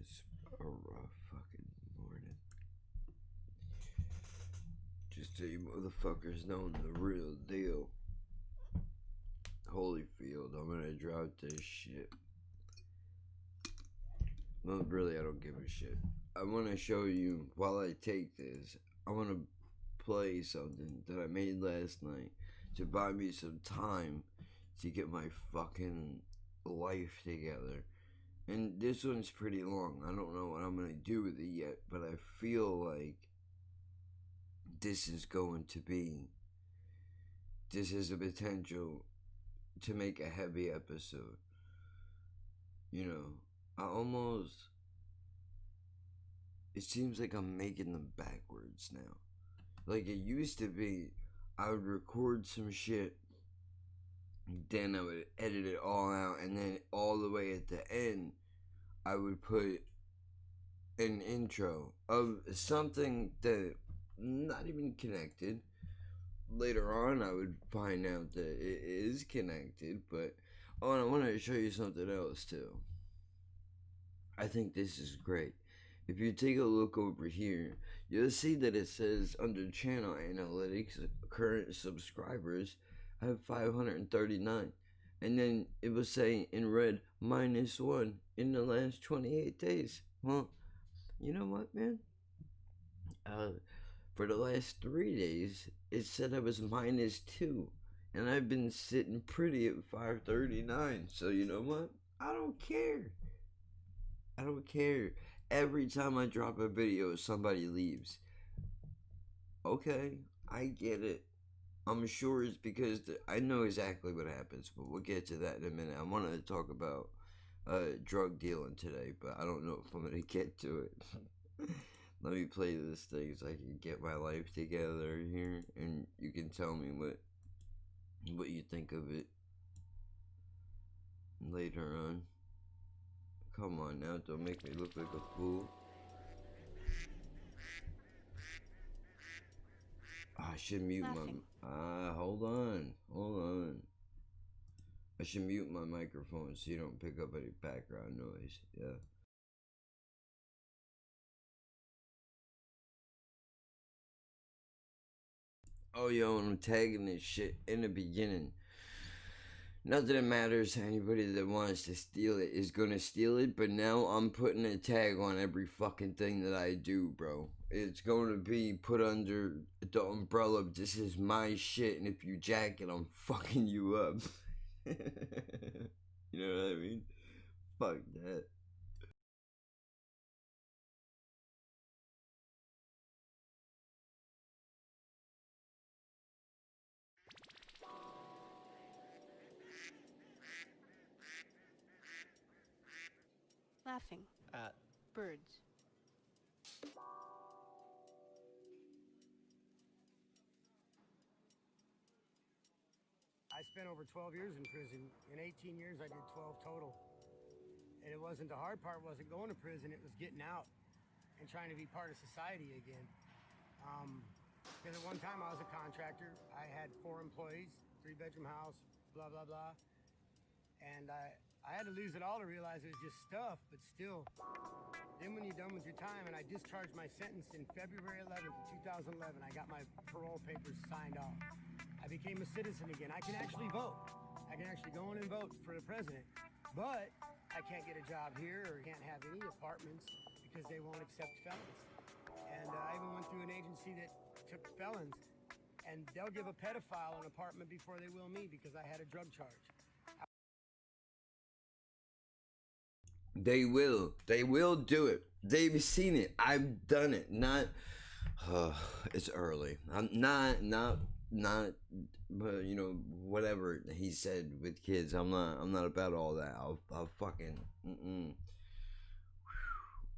It's a rough fucking morning. Just so you motherfuckers know the real deal. Holyfield, I'm gonna drop this shit. Well, really, I don't give a shit. I wanna show you, while I take this, I wanna play something that I made last night to buy me some time to get my fucking life together. And this one's pretty long. I don't know what I'm gonna do with it yet, but I feel like this is going to be. This has a potential to make a heavy episode. You know, I almost. It seems like I'm making them backwards now. Like it used to be, I would record some shit, then I would edit it all out, and then all the way at the end, I would put an intro of something that not even connected. Later on, I would find out that it is connected, but oh, and I want to show you something else too. I think this is great. If you take a look over here, you'll see that it says under channel analytics, current subscribers have 539. And then it was saying in red, -1 in the last 28 days. Well, you know what, man? For the last 3 days, it said I was -2. And I've been sitting pretty at 539. So you know what? I don't care. I don't care. Every time I drop a video, somebody leaves. Okay, I get it. I'm sure it's because I know exactly what happens, but we'll get to that in a minute. I wanted to talk about drug dealing today, but I don't know if I'm going to get to it. Let me play this thing so I can get my life together here, and you can tell me what you think of it later on. Come on now, don't make me look like a fool. I should mute my. Hold on. I should mute my microphone so you don't pick up any background noise. Yeah. Oh, yo, and I'm tagging this shit in the beginning. Not that it matters. Anybody that wants to steal it is gonna steal it, but now I'm putting a tag on every fucking thing that I do, bro. It's going to be put under the umbrella of this is my shit, and if you jack it, I'm fucking you up. You know what I mean? Fuck that. Laughing at birds. I spent over 12 years in prison. In 18 years, I did 12 total. And it wasn't the hard part, wasn't going to prison, it was getting out and trying to be part of society again. Because at one time I was a contractor. I had 4 employees, 3-bedroom house, blah, blah, blah. And I had to lose it all to realize it was just stuff, but still. Then when you're done with your time, and I discharged my sentence in February 11th of 2011, I got my parole papers signed off. I became a citizen again. I can actually vote. I can actually go in and vote for the president. But I can't get a job here or can't have any apartments because they won't accept felons. And I even went through an agency that took felons, and they'll give a pedophile an apartment before they will me because I had a drug charge. They will do it. They've seen it. I've done it. Not. It's early. I'm not. But you know, whatever he said with kids, I'm not about all that. I'll fucking.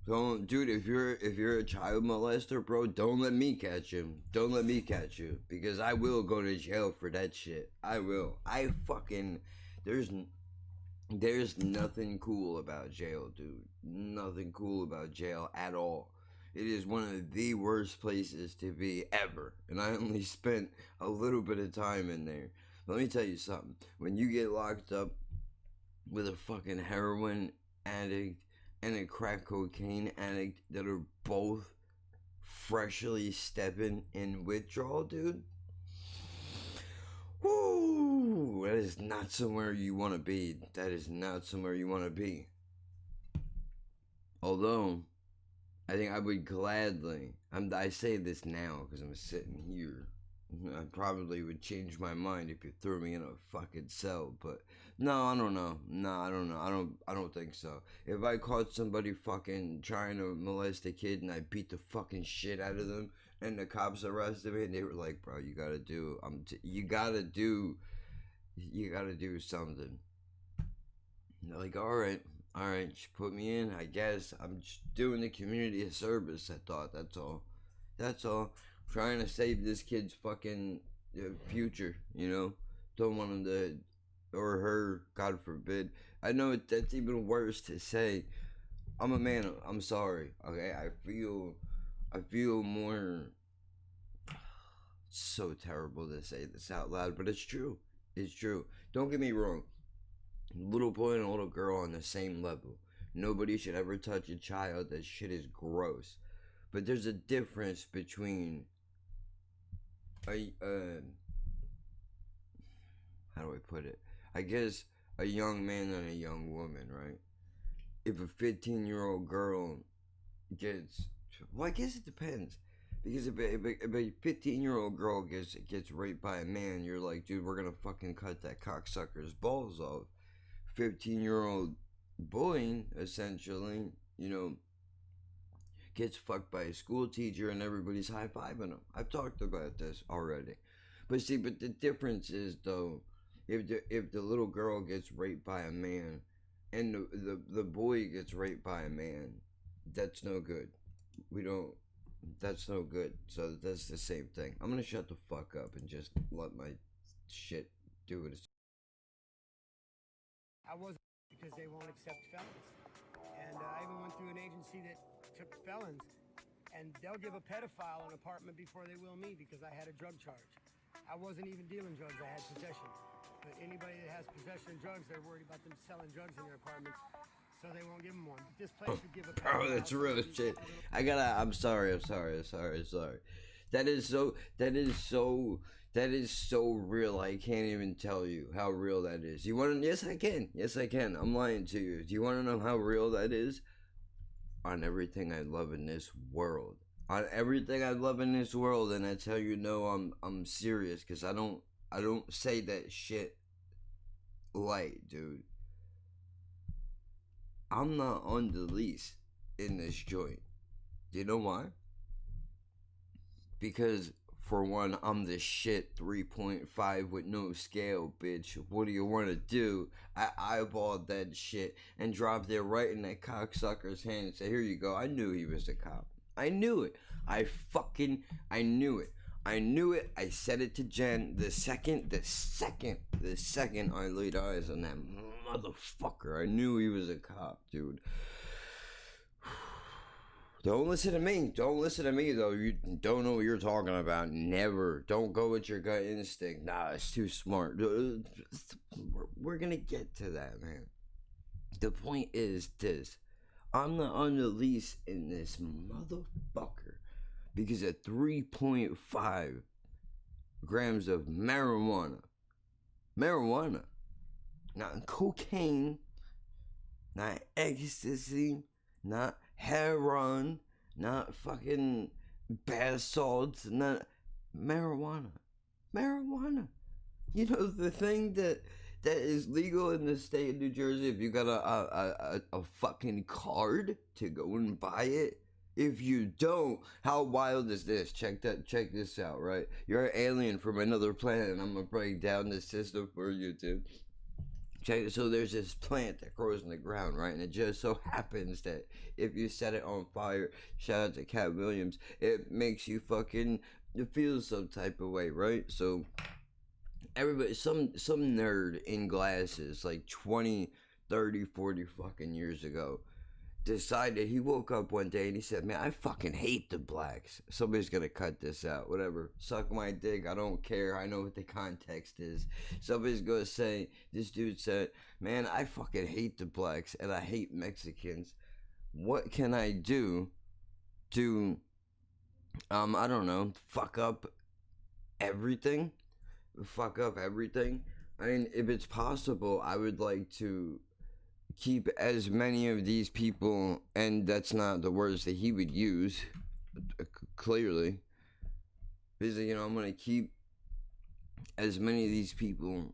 Don't, dude. If you're a child molester, bro, don't let me catch him. Don't let me catch you because I will go to jail for that shit. I will. I fucking. There's nothing cool about jail, dude. Nothing cool about jail at all. It is one of the worst places to be ever. And I only spent a little bit of time in there. Let me tell you something. When you get locked up with a fucking heroin addict and a crack cocaine addict that are both freshly stepping in withdrawal, dude. Woo! That is not somewhere you want to be. That is not somewhere you want to be. Although, I think I would gladly, I say this now because I'm sitting here. I probably would change my mind if you threw me in a fucking cell, but no, I don't know. No, I don't know. I don't think so. If I caught somebody fucking trying to molest a kid and I beat the fucking shit out of them and the cops arrested me and they were like, bro, you gotta do something. And they're like, all right, she put me in. I guess I'm just doing the community a service. I thought that's all. Trying to save this kid's fucking future. Don't want him to, or her, God forbid. I know that's even worse to say. I'm a man. I'm sorry. Okay, I feel more. It's so terrible to say this out loud, but it's true. It's true. Don't get me wrong. Little boy and little girl on the same level. Nobody should ever touch a child. That shit is gross. But there's a difference between how do I put it? I guess a young man and a young woman, right? If a 15-year-old girl gets, well, I guess it depends. Because if a 15-year-old girl gets raped by a man, you're like, dude, we're gonna fucking cut that cocksucker's balls off. 15-year-old boy, essentially, gets fucked by a school teacher and everybody's high-fiving him. I've talked about this already. But the difference is, though, if the little girl gets raped by a man and the boy gets raped by a man, that's no good. That's no good. So that's the same thing. I'm gonna shut the fuck up and just let my shit do what it's. I wasn't, because they won't accept felons. And I even went through an agency that took felons, and they'll give a pedophile an apartment before they will me because I had a drug charge. I wasn't even dealing drugs, I had possession. But anybody that has possession of drugs, they're worried about them selling drugs in their apartments, so they won't give them one. But this place would give a pedophile. Oh, that's real shit. I'm sorry. That is so real. I can't even tell you how real that is. You want to? Yes, I can. I'm lying to you. Do you want to know how real that is? On everything I love in this world. On everything I love in this world, and that's how you know I'm serious, because I don't say that shit light, dude. I'm not on the lease in this joint. Do you know why? Because, for one, I'm the shit 3.5 with no scale, bitch. What do you want to do? I eyeballed that shit and dropped it right in that cocksucker's hand and said, here you go. I knew he was a cop. I knew it. I knew it. I knew it. I said it to Jen the second I laid eyes on that motherfucker. I knew he was a cop, dude. Don't listen to me. Don't listen to me, though. You don't know what you're talking about. Never. Don't go with your gut instinct. Nah, it's too smart. We're gonna get to that, man. The point is this. I'm not on the lease in this motherfucker because of 3.5 grams of marijuana. Not cocaine, not ecstasy, not heroin, not fucking bath salts, not marijuana. You know, the thing that is legal in the state of New Jersey, if you got a fucking card to go and buy it. If you don't, how wild is this? Check this out, right? You're an alien from another planet, and I'm gonna break down the system for you, dude. Check it. So there's this plant that grows in the ground, right? And it just so happens that if you set it on fire, shout out to Cat Williams, it makes you fucking feel some type of way, right? So everybody, some nerd in glasses, like 20, 30, 40 fucking years ago, decided, he woke up one day and he said, man, I fucking hate the blacks. Somebody's gonna cut this out, whatever. Suck my dick, I don't care, I know what the context is. Somebody's gonna say, this dude said, man, I fucking hate the blacks and I hate Mexicans. what can I do to, I don't know, fuck up everything? Fuck up everything? I mean, if it's possible, I would like to keep as many of these people, and that's not the words that he would use, clearly. Because, you know, I'm going to keep as many of these people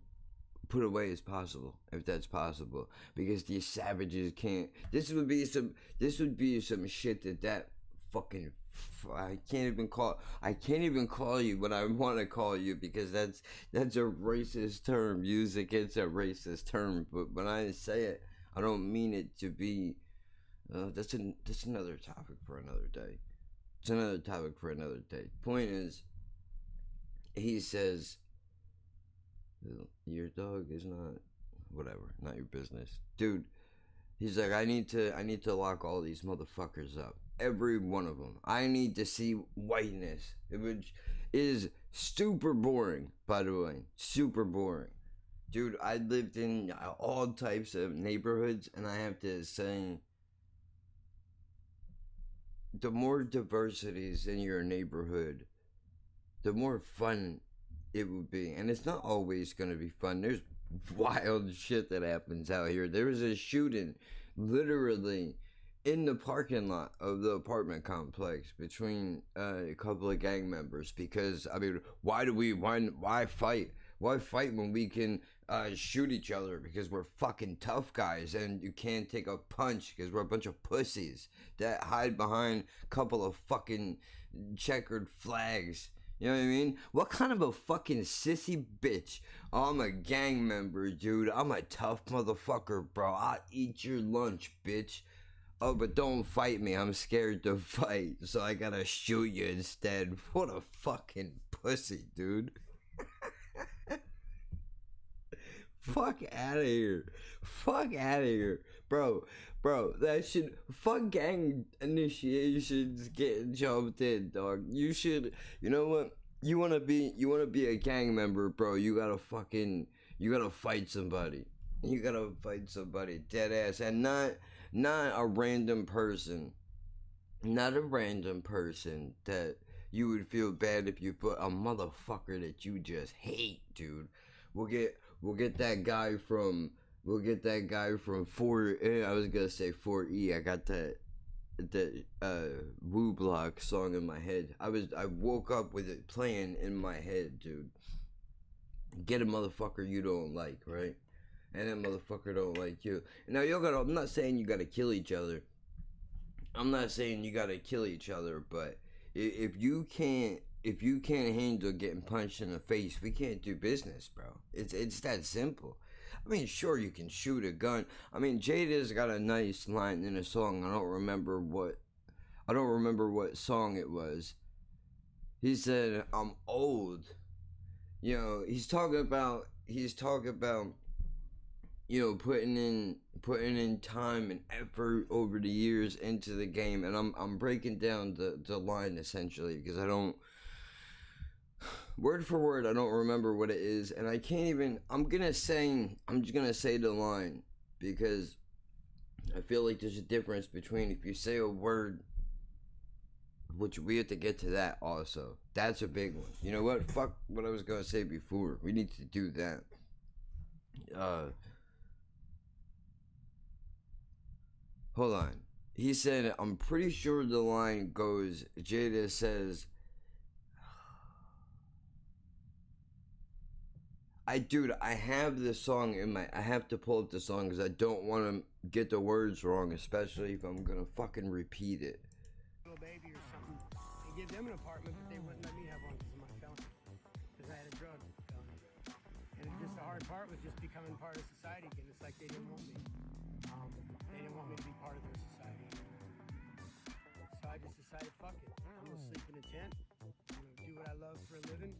put away as possible, if that's possible, because these savages can't. This would be some shit that fucking. I can't even call you what I want to call you, because that's a racist term. Music, it's a racist term, but when I say it, I don't mean it to be. That's another topic for another day. It's another topic for another day. Point is, he says, your dog is not your business, dude. He's like, I need to lock all these motherfuckers up, every one of them. I need to see whiteness, which is super boring, by the way, super boring, dude. I lived in all types of neighborhoods, and I have to say, the more diversities in your neighborhood, the more fun it would be. And it's not always going to be fun. There's wild shit that happens out here. There was a shooting literally in the parking lot of the apartment complex between a couple of gang members, because I mean, why fight? Why fight when we can shoot each other, because we're fucking tough guys, and you can't take a punch because we're a bunch of pussies that hide behind a couple of fucking checkered flags. You know what I mean? What kind of a fucking sissy bitch? I'm a gang member, dude. I'm a tough motherfucker, bro. I'll eat your lunch, bitch. Oh, but don't fight me. I'm scared to fight, so I gotta shoot you instead. What a fucking pussy, dude. Fuck out of here. Fuck out of here. Bro, that shit. Fuck gang initiations getting jumped in, dog. You should, you know what? You wanna be a gang member, bro. You gotta fight somebody. You gotta fight somebody, dead ass. And not a random person. Not a random person that you would feel bad if you put a motherfucker that you just hate, dude. We'll get that guy from 4. I was gonna say 4E. I got that Woo Block song in my head. I woke up with it playing in my head, dude. Get a motherfucker you don't like, right? And that motherfucker don't like you. Now I'm not saying you gotta kill each other. But if you can't handle getting punched in the face, we can't do business, bro. It's that simple. I mean, sure, you can shoot a gun. I mean, Jada's got a nice line in a song. I don't remember what song it was. He said, "I'm old." You know, he's talking about, you know, putting in time and effort over the years into the game, and I'm breaking down the line essentially, because I don't, word for word, I don't remember what it is, and I can't even. I'm just gonna say the line, because I feel like there's a difference between if you say a word, which we have to get to that also. That's a big one. You know what? Fuck what I was gonna say before. We need to do that. Hold on. He said, I'm pretty sure the line goes, Jada says, I have this song I have to pull up the song because I don't want to get the words wrong, especially if I'm going to fucking repeat it. Little baby or something, and give them an apartment, but they wouldn't let me have one because of my felony, because I had a drug felony. And just the hard part was just becoming part of society again. It's like they didn't want me. They didn't want me to be part of their society. So I just decided, fuck it. I'm gonna sleep in a tent. I'm gonna do what I love for a living,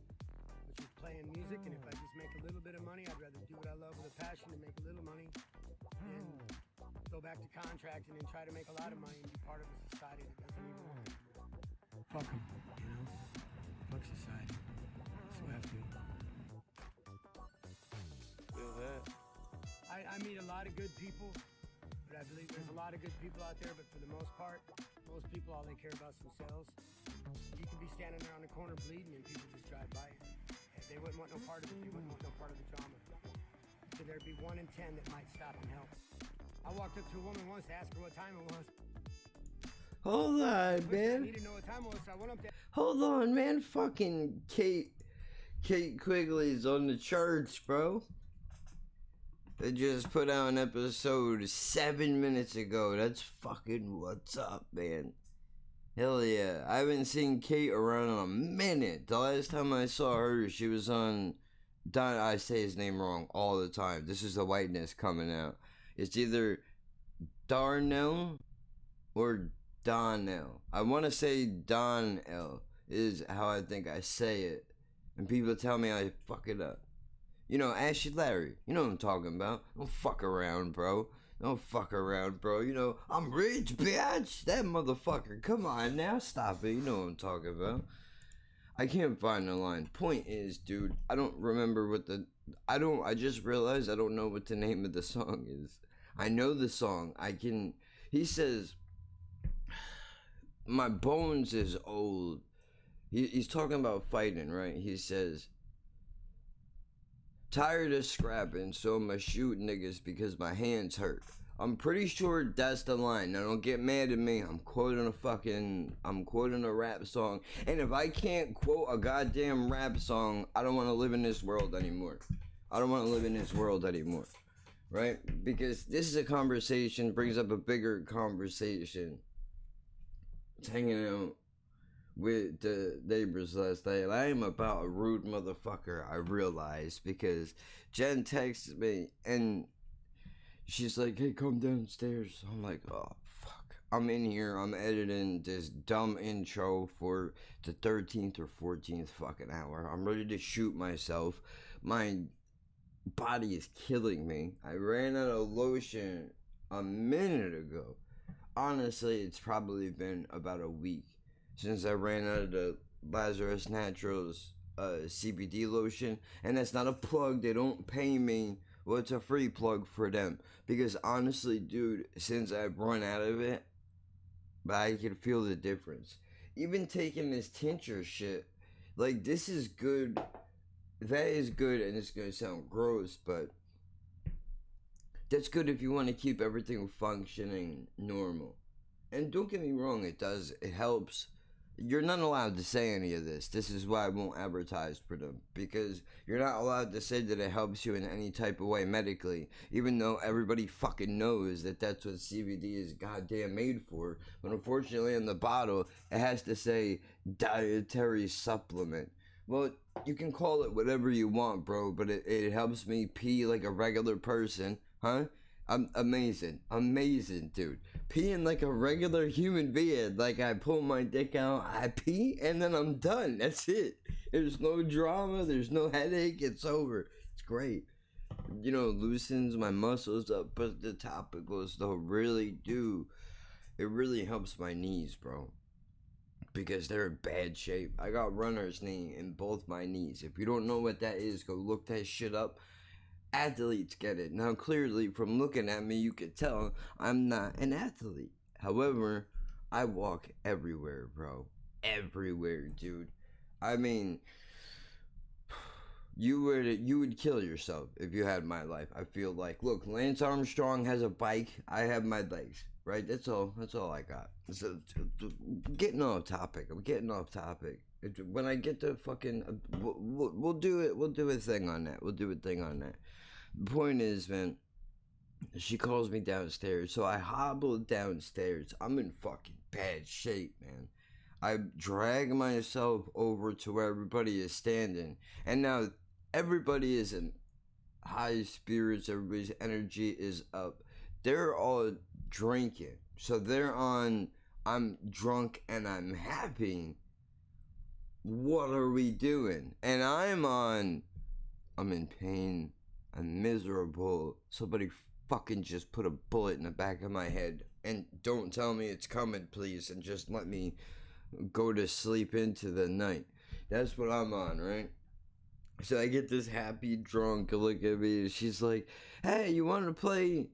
which is playing music. And if I just make a little bit of money, I'd rather do what I love with a passion and make a little money than go back to contracting and try to make a lot of money and be part of a society that doesn't even want me. Fuck them, you know? Fuck society. That's the way I feel. Feel that? I meet a lot of good people, But I believe there's a lot of good people out there, but for the most part, most people, all they care about is themselves. You could be standing there on the corner bleeding and people just drive by you. They wouldn't want no part of it. They wouldn't want no part of the drama. So there'd be 1 in 10 that might stop and help. I walked up to a woman once to ask her what time it was. Hold on, man. I need to know what time it was, so I went up there. Hold on, man. Fucking Kate Quigley's on the charts, bro. They just put out an episode 7 minutes ago. That's fucking what's up, man. Hell yeah. I haven't seen Kate around in a minute. The last time I saw her, she was on... I say his name wrong all the time. This is the whiteness coming out. It's either Darnell or Donnell. I want to say Donnell is how I think I say it. And people tell me I fuck it up. You know, Ashley Larry. You know what I'm talking about. Don't fuck around, bro. Don't fuck around, bro. You know, I'm rich, bitch. That motherfucker. Come on now. Stop it. You know what I'm talking about. I can't find the line. Point is, dude, I don't remember what I just realized I don't know what the name of the song is. I know the song. He says, my bones is old. He's talking about fighting, right? He says, tired of scrapping, so I'ma shoot niggas because my hands hurt. I'm pretty sure that's the line. Now don't get mad at me. I'm quoting a rap song. And if I can't quote a goddamn rap song, I don't want to live in this world anymore. Right? Because this is a conversation, brings up a bigger conversation. It's hanging out with the neighbors last night, and I am about a rude motherfucker, I realized, because Jen texted me, and she's like, hey, come downstairs. I'm like, oh, fuck. I'm in here, I'm editing this dumb intro for the 13th or 14th fucking hour. I'm ready to shoot myself. My body is killing me. I ran out of lotion a minute ago. Honestly, it's probably been about a week since I ran out of the Lazarus Naturals CBD lotion. And that's not a plug. They don't pay me. Well, it's a free plug for them. Because honestly, dude, since I've run out of it, I can feel the difference. Even taking this tincture shit, like, this is good. That is good, and it's going to sound gross, but that's good if you want to keep everything functioning normal. And don't get me wrong, it helps. You're not allowed to say any of this. This is why I won't advertise for them. Because you're not allowed to say that it helps you in any type of way medically. Even though everybody fucking knows that that's what CBD is goddamn made for. But unfortunately in the bottle, it has to say dietary supplement. Well, you can call it whatever you want, bro. But it helps me pee like a regular person. Huh? I'm amazing, dude. Peeing like a regular human being. Like, I pull my dick out, I pee, and then I'm done. That's it. There's no drama, there's no headache, it's over. It's great. You know, loosens my muscles up, but the topicals, though, really do. It really helps my knees, bro. Because they're in bad shape. I got runner's knee in both my knees. If you don't know what that is, go look that shit up. Athletes get it. Now, clearly, from looking at me, you can tell I'm not an athlete. However, I walk everywhere, bro. Everywhere, dude. I mean, you would kill yourself if you had my life. I feel like, look, Lance Armstrong has a bike. I have my legs, right? That's all I got. So, getting off topic. I'm getting off topic. When I get to fucking, we'll do it. We'll do a thing on that. The point is, man, she calls me downstairs, so I hobbled downstairs. I'm in fucking bad shape, man. I drag myself over to where everybody is standing, and now everybody is in high spirits. Everybody's energy is up. They're all drinking, so they're on, I'm drunk and I'm happy. What are we doing? And I'm in pain. I'm miserable. Somebody fucking just put a bullet in the back of my head. And don't tell me it's coming, please. And just let me go to sleep into the night. That's what I'm on, right? So I get this happy drunk look at me. And she's like, hey, you want to play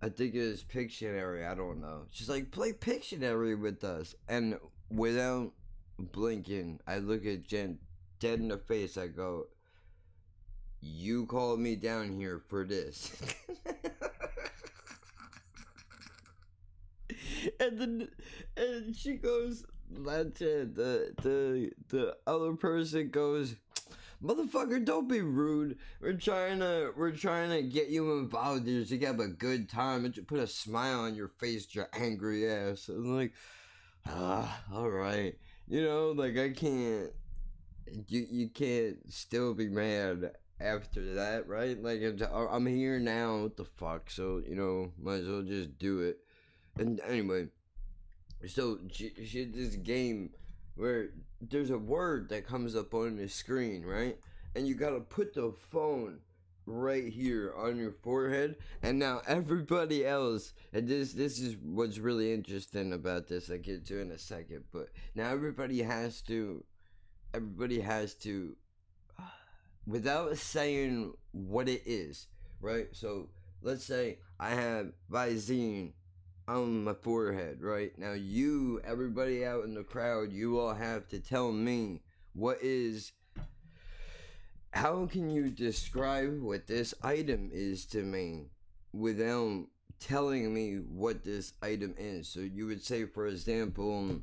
I think it was Pictionary. I don't know. She's like, play Pictionary with us. And without blinking, I look at Jen dead in the face. I go, you called me down here for this. and she goes, that's it. The other person goes, motherfucker, don't be rude. We're trying to get you involved here so you can have a good time and put a smile on your face, your angry ass. I'm like, alright. You know, like I can't you can't still be mad after that, right? Like I'm here now, what the fuck? So, you know, might as well just do it. And anyway, so she had this game where there's a word that comes up on the screen, right? And you gotta put the phone right here on your forehead. And now everybody else, and this is what's really interesting about this, I get to in a second, but now everybody has to, without saying what it is, right? So let's say I have Visine on my forehead, right? Now you, everybody out in the crowd, you all have to tell me how can you describe what this item is to me without telling me what this item is? So you would say, for example,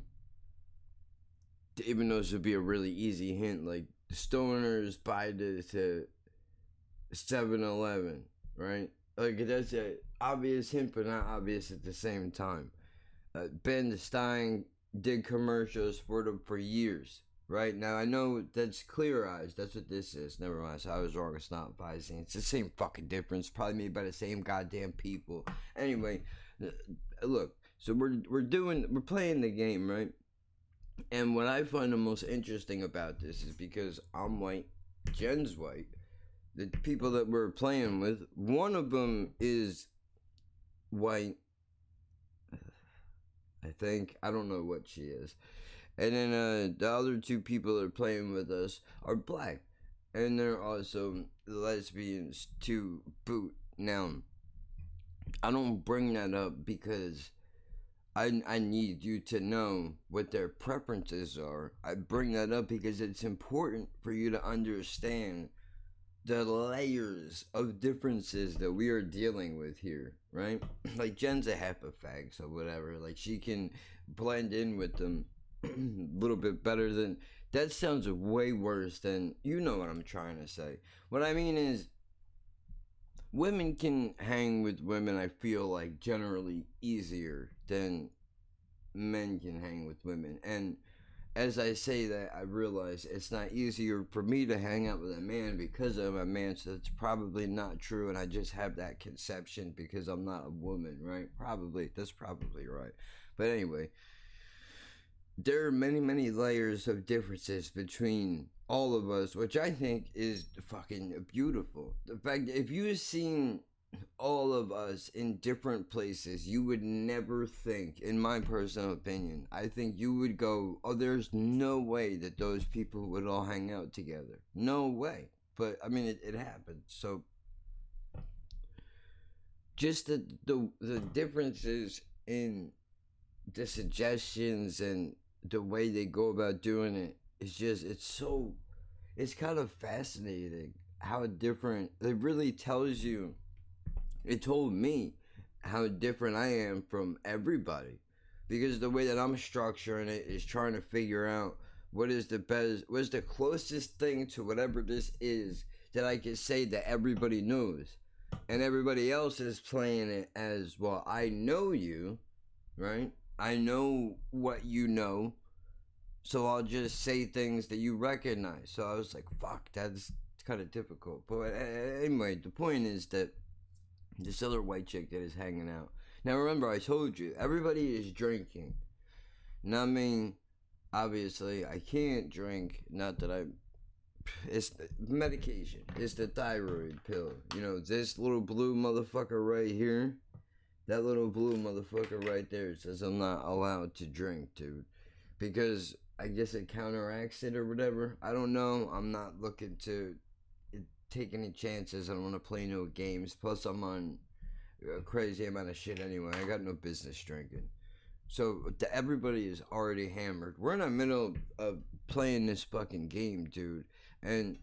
even though this would be a really easy hint, like stoners buy this to 7-Eleven, right? Like that's an obvious hint, but not obvious at the same time. Ben Stein did commercials for them for years, right? Now I know that's Clear Eyes. That's what this is. Never mind. So I was wrong. It's not Visine. It's the same fucking difference. Probably made by the same goddamn people. Anyway, look. So we're playing the game, right? And what I find the most interesting about this is because I'm white, Jen's white. The people that we're playing with, one of them is white, I think. I don't know what she is. And then the other two people that are playing with us are black. And they're also lesbians to boot. Now, I don't bring that up because I need you to know what their preferences are. I bring that up because it's important for you to understand the layers of differences that we are dealing with here, right? Like Jen's a half a fag, so whatever. Like she can blend in with them a little bit better than. That sounds way worse than, you know what I'm trying to say. What I mean is, women can hang with women, I feel like, generally easier than men can hang with women. And as I say that, I realize it's not easier for me to hang out with a man because I'm a man, so it's probably not true, and I just have that conception because I'm not a woman, right? That's probably right. But anyway, there are many, many layers of differences between all of us, which I think is fucking beautiful. The fact that if you had seen all of us in different places, you would never think, in my personal opinion, I think you would go, oh, there's no way that those people would all hang out together. No way. But, I mean, it happened. So, just the differences in the suggestions and the way they go about doing it is just, it's kind of fascinating how different, it really tells you. It told me how different I am from everybody, because the way that I'm structuring it is trying to figure out what is the closest thing to whatever this is that I can say that everybody knows, and everybody else is playing it as, well, I know you, right? I know what you know, so I'll just say things that you recognize. So I was like, fuck, that's kind of difficult. But anyway, the point is that this other white chick that is hanging out. Now remember, I told you, everybody is drinking. Not me. Obviously, I can't drink. Not that it's medication. It's the thyroid pill. You know, this little blue motherfucker right here. That little blue motherfucker right there says I'm not allowed to drink, dude. Because I guess it counteracts it or whatever. I don't know. I'm not looking to take any chances. I don't want to play no games. Plus, I'm on a crazy amount of shit anyway. I got no business drinking. So everybody is already hammered. We're in the middle of playing this fucking game, dude. And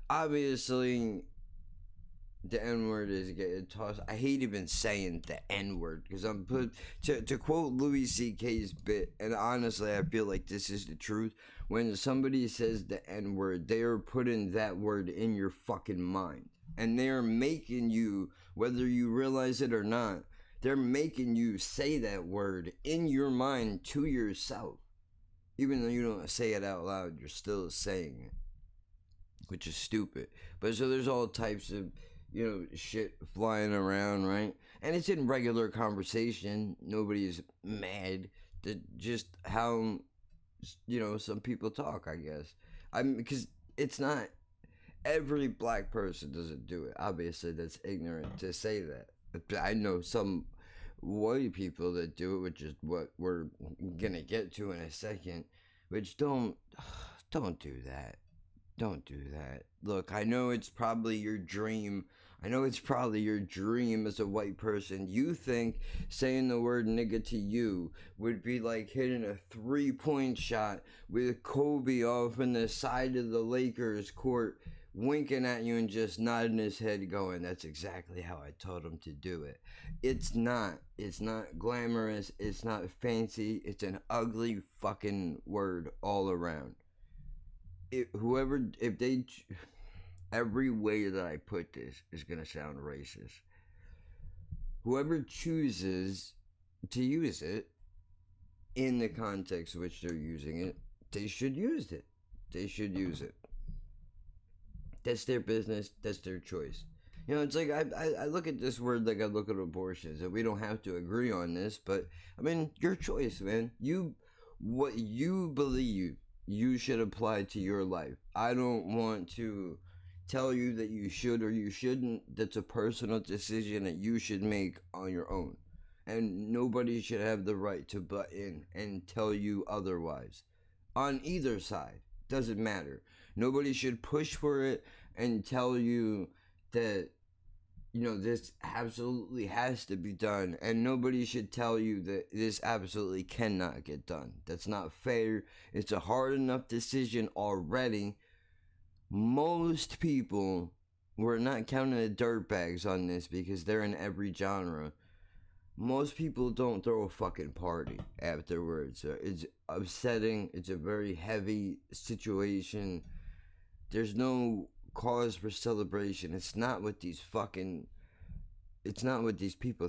obviously, the N-word is getting tossed. I hate even saying the N-word because I'm put to quote Louis C.K.'s bit, and honestly, I feel like this is the truth. When somebody says the N-word, they are putting that word in your fucking mind, and they are making you, whether you realize it or not, they're making you say that word in your mind to yourself, even though you don't say it out loud. You're still saying it, which is stupid. But so there's all types of shit flying around, right? And it's in regular conversation. Nobody's mad. Just how, some people talk, I guess. Because it's not every black person doesn't do it. Obviously, that's ignorant to say that. I know some white people that do it, which is what we're gonna get to in a second. Which don't do that. Don't do that. Look, I know it's probably your dream. I know it's probably your dream as a white person. You think saying the word nigga to you would be like hitting a 3-point shot with Kobe off in the side of the Lakers court, winking at you and just nodding his head going, that's exactly how I told him to do it. It's not. It's not glamorous. It's not fancy. It's an ugly fucking word all around. Every way that I put this is going to sound racist. Whoever chooses to use it in the context in which they're using it, they should use it. They should use it. That's their business. That's their choice. It's like I look at this word like I look at abortions, and we don't have to agree on this, but I mean, your choice, man. What you believe you should apply to your life. I don't want to tell you that you should or you shouldn't. That's a personal decision that you should make on your own. And nobody should have the right to butt in and tell you otherwise. On either side. Doesn't matter. Nobody should push for it and tell you that, this absolutely has to be done. And nobody should tell you that this absolutely cannot get done. That's not fair. It's a hard enough decision already. Most people, we're not counting the dirtbags on this because they're in every genre. Most people don't throw a fucking party afterwards. It's upsetting. It's a very heavy situation. There's no cause for celebration. It's not what these people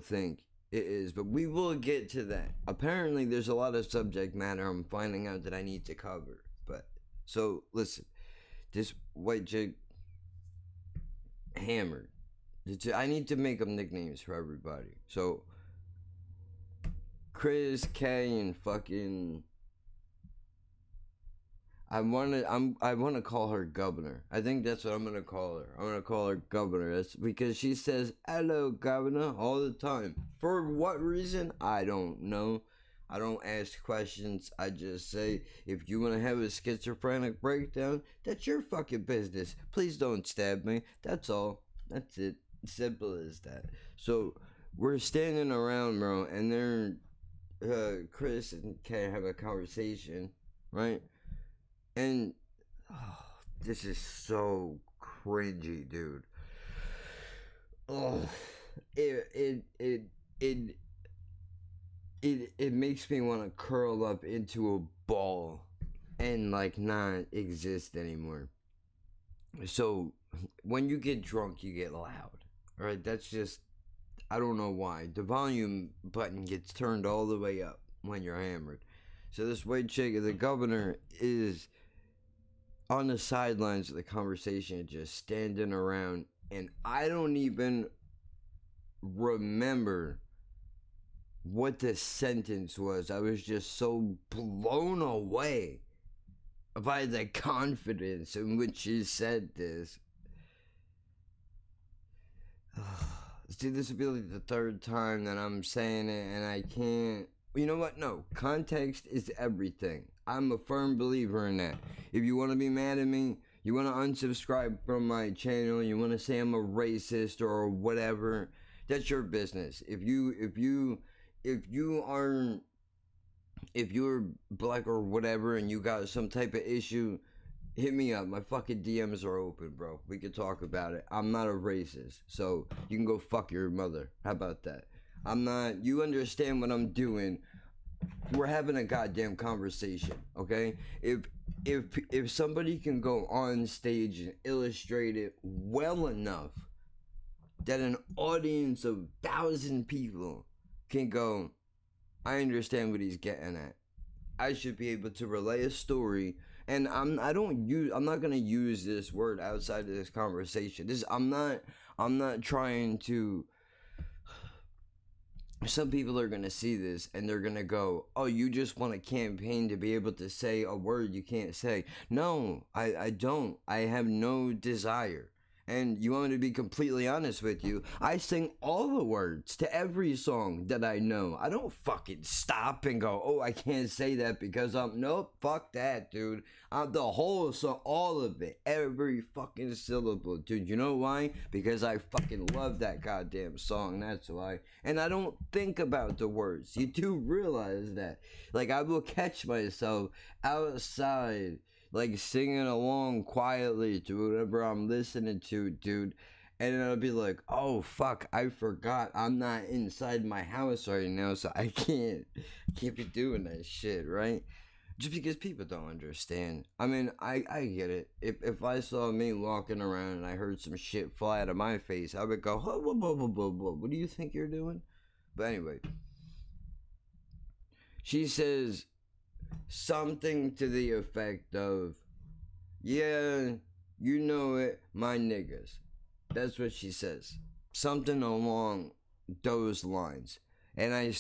think it is. But we will get to that. Apparently, there's a lot of subject matter I'm finding out that I need to cover. So, listen. This white chick, hammered. I need to make up nicknames for everybody. So, Chris K and fucking, I want to call her Governor. I think that's what I'm gonna call her. I'm gonna call her Governor. That's because she says "Hello, Governor" all the time. For what reason? I don't know. I don't ask questions. I just say, if you want to have a schizophrenic breakdown, that's your fucking business. Please don't stab me. That's all. That's it. Simple as that. So, we're standing around, bro, and Chris and Kay have a conversation, right? And, this is so cringy, dude. Oh, it makes me want to curl up into a ball and not exist anymore. So when you get drunk, you get loud. Alright, that's just, I don't know why. The volume button gets turned all the way up when you're hammered. So this white chick, the Governor, is on the sidelines of the conversation, just standing around, and I don't even remember what the sentence was. I was just so blown away by the confidence in which she said this. See, this will be like the third time that I'm saying it, and I can't. You know what? No. Context is everything. I'm a firm believer in that. If you want to be mad at me, You want to unsubscribe from my channel, you want to say I'm a racist or whatever, that's your business. If you're black or whatever and you got some type of issue, hit me up. My fucking DMs are open, bro. We can talk about it. I'm not a racist, so you can go fuck your mother. How about that? I'm not. You understand what I'm doing. We're having a goddamn conversation, okay? If somebody can go on stage and illustrate it well enough that an audience of 1,000 people can go, I understand what he's getting at. I should be able to relay a story, and I'm not gonna use this word outside of this conversation. I'm not trying to. Some people are gonna see this and they're gonna go, oh, you just want a campaign to be able to say a word you can't say. No, I don't. I have no desire. And you want me to be completely honest with you, I sing all the words to every song that I know. I don't fucking stop and go, oh, I can't say that because nope, fuck that, dude. The whole song, all of it, every fucking syllable, dude. You know why? Because I fucking love that goddamn song, that's why. And I don't think about the words. You do realize that. Like, I will catch myself outside, like, singing along quietly to whatever I'm listening to, dude. And I'll be like, oh, fuck, I forgot. I'm not inside my house right now, so I can't be doing that shit, right? Just because people don't understand. I mean, I get it. If I saw me walking around and I heard some shit fly out of my face, I would go, whoa, whoa, whoa, whoa, whoa, whoa. What do you think you're doing? But anyway. She says something to the effect of, yeah, you know it, my niggas. That's what she says. Something along those lines. And I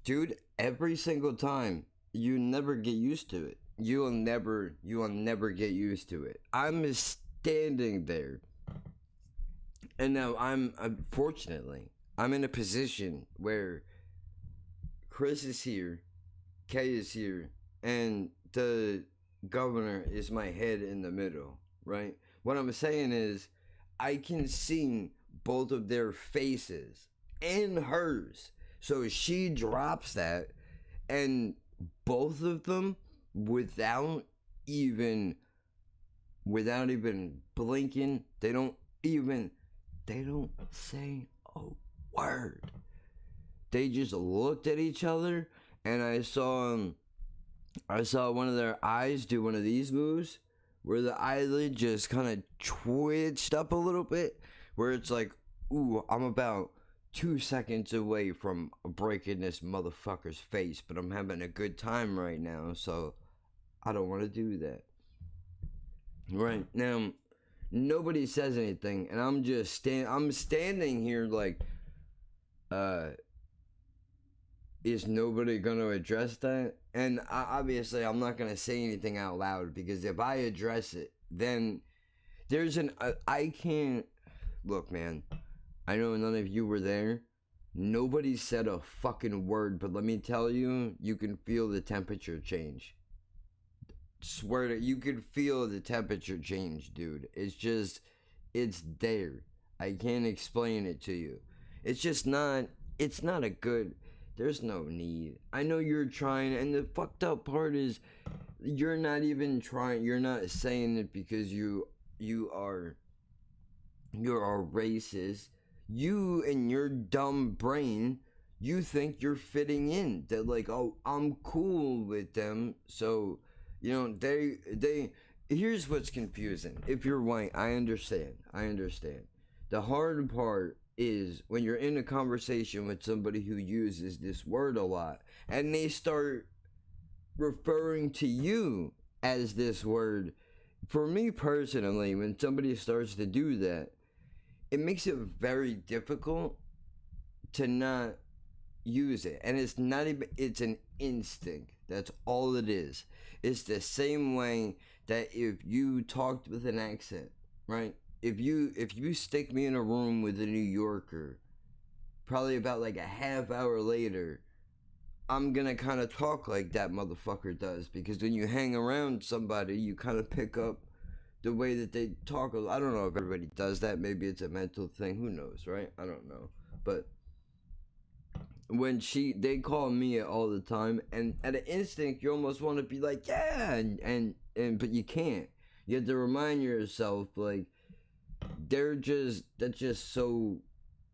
dude, every single time, you never get used to it. You will never get used to it. I'm standing there. And now unfortunately, I'm in a position where Chris is here, Kay is here, and the governor is my head in the middle, right? What I'm saying is, I can see both of their faces and hers. So she drops that, and both of them, without even blinking, they don't say a word. They just looked at each other, and I saw one of their eyes do one of these moves, where the eyelid just kind of twitched up a little bit, where it's like, ooh, I'm about 2 seconds away from breaking this motherfucker's face, but I'm having a good time right now, so I don't want to do that. Right now, nobody says anything, and I'm just standing here like, is nobody gonna address that? And obviously, I'm not gonna say anything out loud, because if I address it, then I can't. Look, man, I know none of you were there. Nobody said a fucking word, but let me tell you, you can feel the temperature change. Swear to you, can feel the temperature change, dude. It's there. I can't explain it to you. It's not a good. There's no need. I know you're trying, and the fucked up part is, you're not even trying. You're not saying it because you're a racist. You and your dumb brain, you think you're fitting in. That like, oh, I'm cool with them. So, you know, they. Here's what's confusing. If you're white, I understand. The hard part is when you're in a conversation with somebody who uses this word a lot, and they start referring to you as this word. For me personally, when somebody starts to do that, it makes it very difficult to not use it. And it's not even, it's an instinct. That's all it is. It's the same way that if you talked with an accent, right? If you stick me in a room with a New Yorker, probably about like a half hour later, I'm gonna kind of talk like that motherfucker does, because when you hang around somebody, you kind of pick up the way that they talk. I don't know if everybody does that. Maybe it's a mental thing. Who knows, right? I don't know. But when they call me all the time, and at an instinct, you almost want to be like, yeah, and but you can't. You have to remind yourself, like, that's just so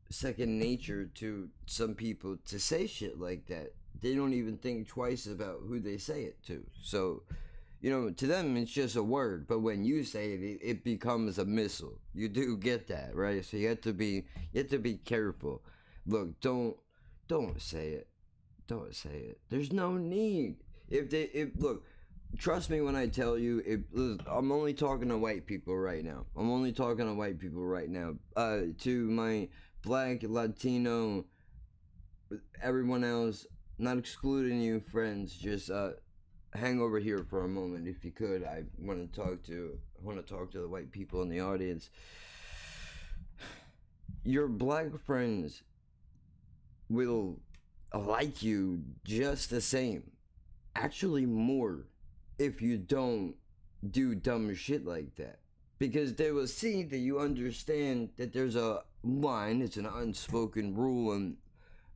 second nature to some people to say shit like that. They don't even think twice about who they say it to. So, you know, to them it's just a word, but when you say it, it becomes a missile. You do get that, right? So you have to be careful. Look, don't say it. Don't say it. There's no need. Look, trust me when I tell you, I'm only talking to white people right now. To my Black, Latino, everyone else, not excluding you, friends, just hang over here for a moment if you could. I want to talk to the white people in the audience. Your black friends will like you just the same, actually more, if you don't do dumb shit like that, because they will see that you understand that there's a line, it's an unspoken rule, and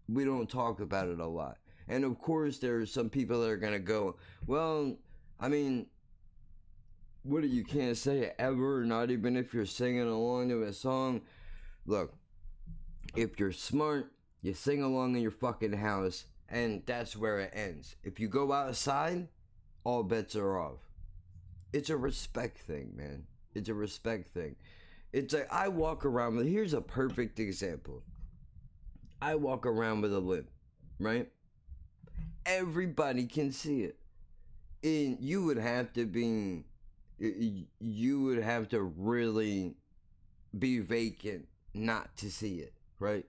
we don't talk about it a lot. And of course there are some people that are gonna go, well, I mean, what, you can't say it ever, not even if you're singing along to a song. Look, if you're smart, you sing along in your fucking house, and that's where it ends. If you go outside, all bets are off. It's a respect thing, man. It's a respect thing. It's like, I walk around with, here's a perfect example. I walk around with a limp, right? Everybody can see it. And you would have to really be vacant not to see it, right?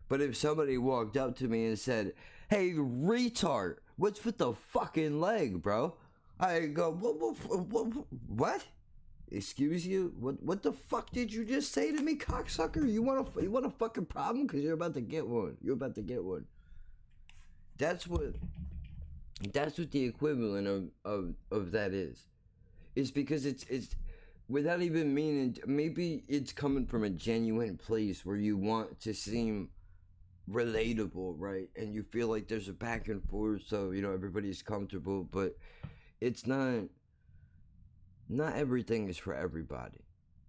But if somebody walked up to me and said, hey, retard, what's with the fucking leg, bro? I go, what? Excuse you? What the fuck did you just say to me, cocksucker? You want a fucking problem? Because you're about to get one. That's what the equivalent of that is. It's because it's without even meaning, maybe it's coming from a genuine place where you want to seem relatable, right? And you feel like there's a back and forth, so, you know, everybody's comfortable, but it's not everything is for everybody.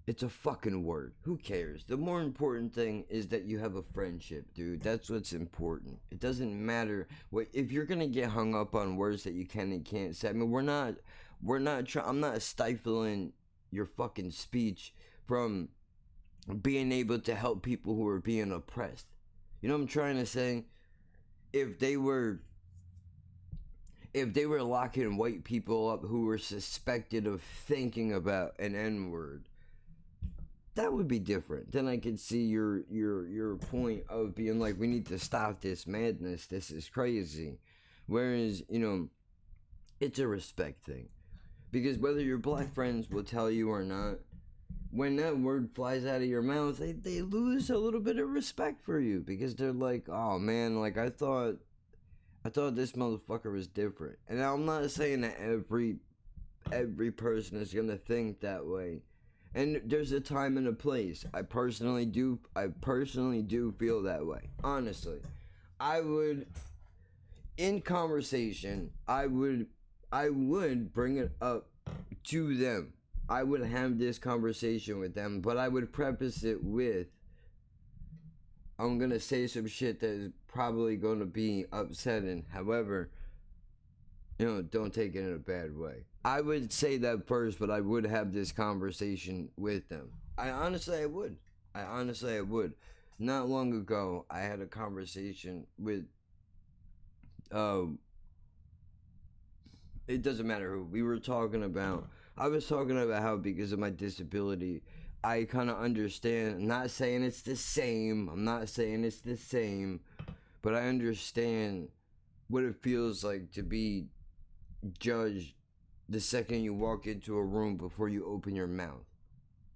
It's a fucking word. Who cares? The more important thing is that you have a friendship, dude. That's what's important. It doesn't matter what, if you're gonna get hung up on words that you can and can't say. I mean, I'm not stifling your fucking speech from being able to help people who are being oppressed. You know what I'm trying to say? If they were locking white people up who were suspected of thinking about an N-word, that would be different. Then I could see your point of being like, we need to stop this madness. This is crazy. Whereas, you know, it's a respect thing. Because whether your black friends will tell you or not, when that word flies out of your mouth, they lose a little bit of respect for you. Because they're like, oh man, like I thought this motherfucker was different. And I'm not saying that every person is gonna think that way. And there's a time and a place. I personally do feel that way. Honestly. In conversation, I would bring it up to them. I would have this conversation with them, but I would preface it with, I'm gonna say some shit that is probably gonna be upsetting. However, you know, don't take it in a bad way. I would say that first, but I would have this conversation with them. I honestly would. Not long ago, I had a conversation with, it doesn't matter who. I was talking about how because of my disability, I kind of understand. I'm not saying it's the same, but I understand what it feels like to be judged the second you walk into a room before you open your mouth,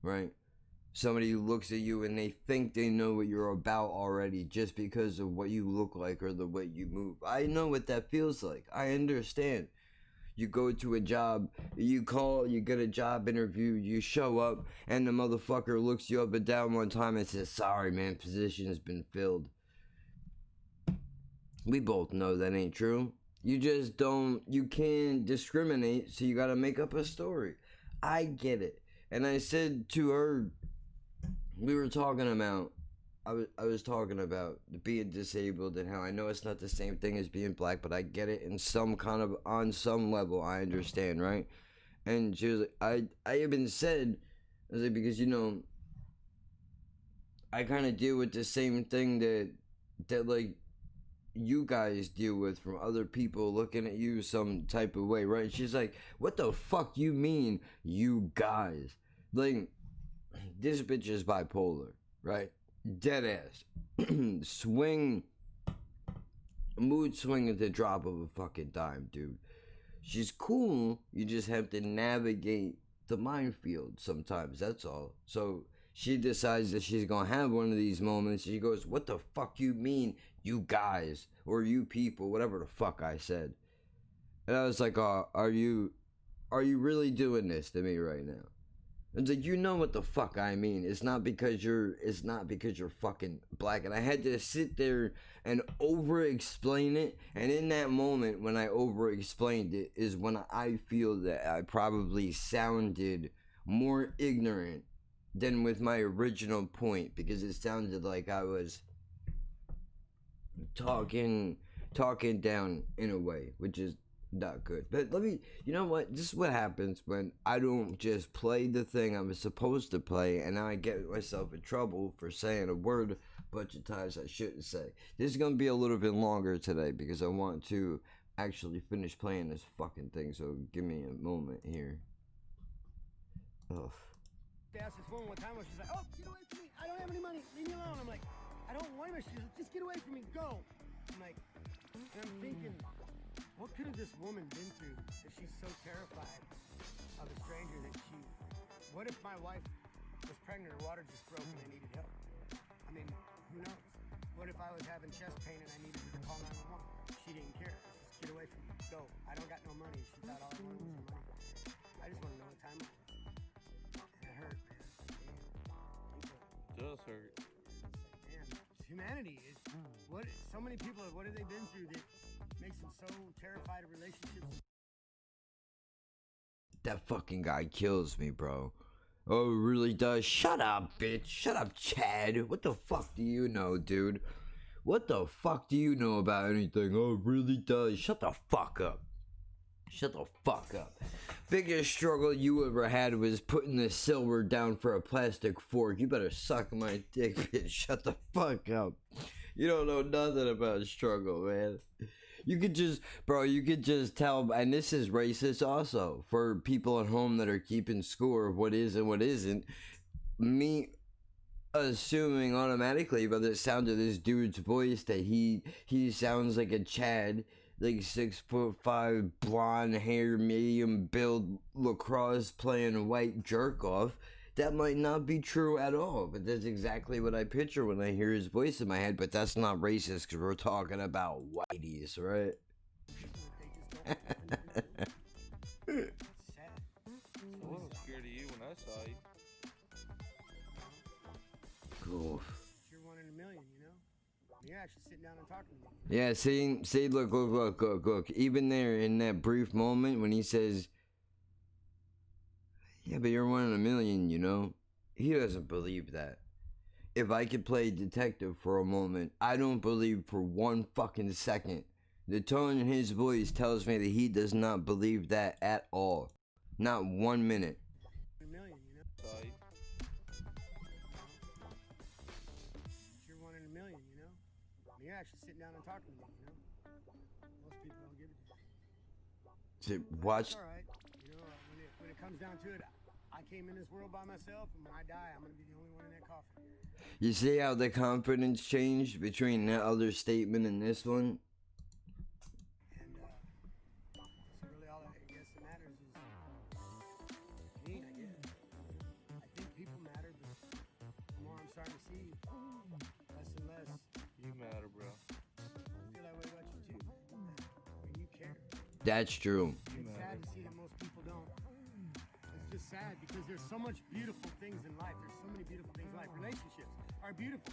right? somebody looks at you and they think they know what you're about already just because of what you look like or the way you move. I know what that feels like. I understand. You go to a job, you call, you get a job interview, you show up, and the motherfucker looks you up and down one time and says, sorry man, position has been filled. We both know that ain't true. You just don't, you can't discriminate, so you gotta make up a story. I get it. And I said to her, we were talking about, I was talking about being disabled and how I know it's not the same thing as being black, but I get it in some kind of, on some level, I understand, right? And she was like, I even said, I was like, because, you know, I kind of deal with the same thing that like, you guys deal with from other people looking at you some type of way, right? She's like, what the fuck you mean, you guys? Like, this bitch is bipolar, right? Dead ass. Mood swing at the drop of a fucking dime, dude. She's cool, you just have to navigate the minefield sometimes, that's all. So she decides that she's gonna have one of these moments. She goes, what the fuck you mean, you guys, or you people, whatever the fuck I said. And I was like, are you really doing this to me right now? It's like, you know what the fuck I mean. It's not because you're fucking black. And I had to sit there and over explain it. And in that moment when I over explained it is when I feel that I probably sounded more ignorant than with my original point, because it sounded like I was talking down in a way, which is not good. But let me, you know what, this is what happens when I don't just play the thing I was supposed to play, and now I get myself in trouble for saying a word a bunch of times I shouldn't say. This is gonna be a little bit longer today because I want to actually finish playing this fucking thing, so give me a moment here. Ugh. They asked this woman one time where she's like, oh, get away from me, I don't have any money, leave me alone. I'm like, I don't want him. She's like, just get away from me, go. I'm like, and I'm thinking, what could have this woman been through that she's so terrified of a stranger that she... What if my wife was pregnant, her water just broke and I needed help? I mean, who knows? What if I was having chest pain and I needed her to call 911? She didn't care. Just get away from me. Go. I don't got no money. She thought all I wanted was her money. I just want to know what time it was. And it hurt, man. It does hurt. Man, humanity is... What? So many people, what have they been through that makes them so terrified of relationships? That fucking guy kills me, bro. Oh, it really does. Shut up, bitch. Shut up, Chad. What the fuck do you know, dude? What the fuck do you know about anything? Oh, it really does. Shut the fuck up. Shut the fuck up. Biggest struggle you ever had was putting the silver down for a plastic fork. You better suck my dick, bitch. Shut the fuck up. You don't know nothing about struggle, man. You could just, bro, you could just tell, and this is racist also, for people at home that are keeping score of what is and what isn't. Me assuming automatically by the sound of this dude's voice that he sounds like a Chad, like 6'5", blonde hair, medium build, lacrosse playing white jerk off. That might not be true at all, but that's exactly what I picture when I hear his voice in my head. But that's not racist because we're talking about whiteies, right? I wasn't scared of you when I saw you. Cool. You're one in a million, you know? You're actually sitting down and talking to me. Yeah, see, look. Even there in that brief moment when he says, yeah, but you're one in a million, you know? He doesn't believe that. If I could play detective for a moment, I don't believe for one fucking second. The tone in his voice tells me that he does not believe that at all. Not 1 minute. A million, you know? Saw you. You're one in a million, you know? You're actually sitting down and talking to me, you know? Most people don't give a damn. Watch. It's all right. You know, when it comes down to it, I came in this world by myself, and when I die, I'm going to be the only one in that coffin. You see how the confidence changed between that other statement and this one? And, so really all I guess that matters is me, I guess. I think people matter, but That's true. It's sad to see that most people don't. It's just sad because there's so much beautiful things in life. There's so many beautiful things in life. Relationships are beautiful.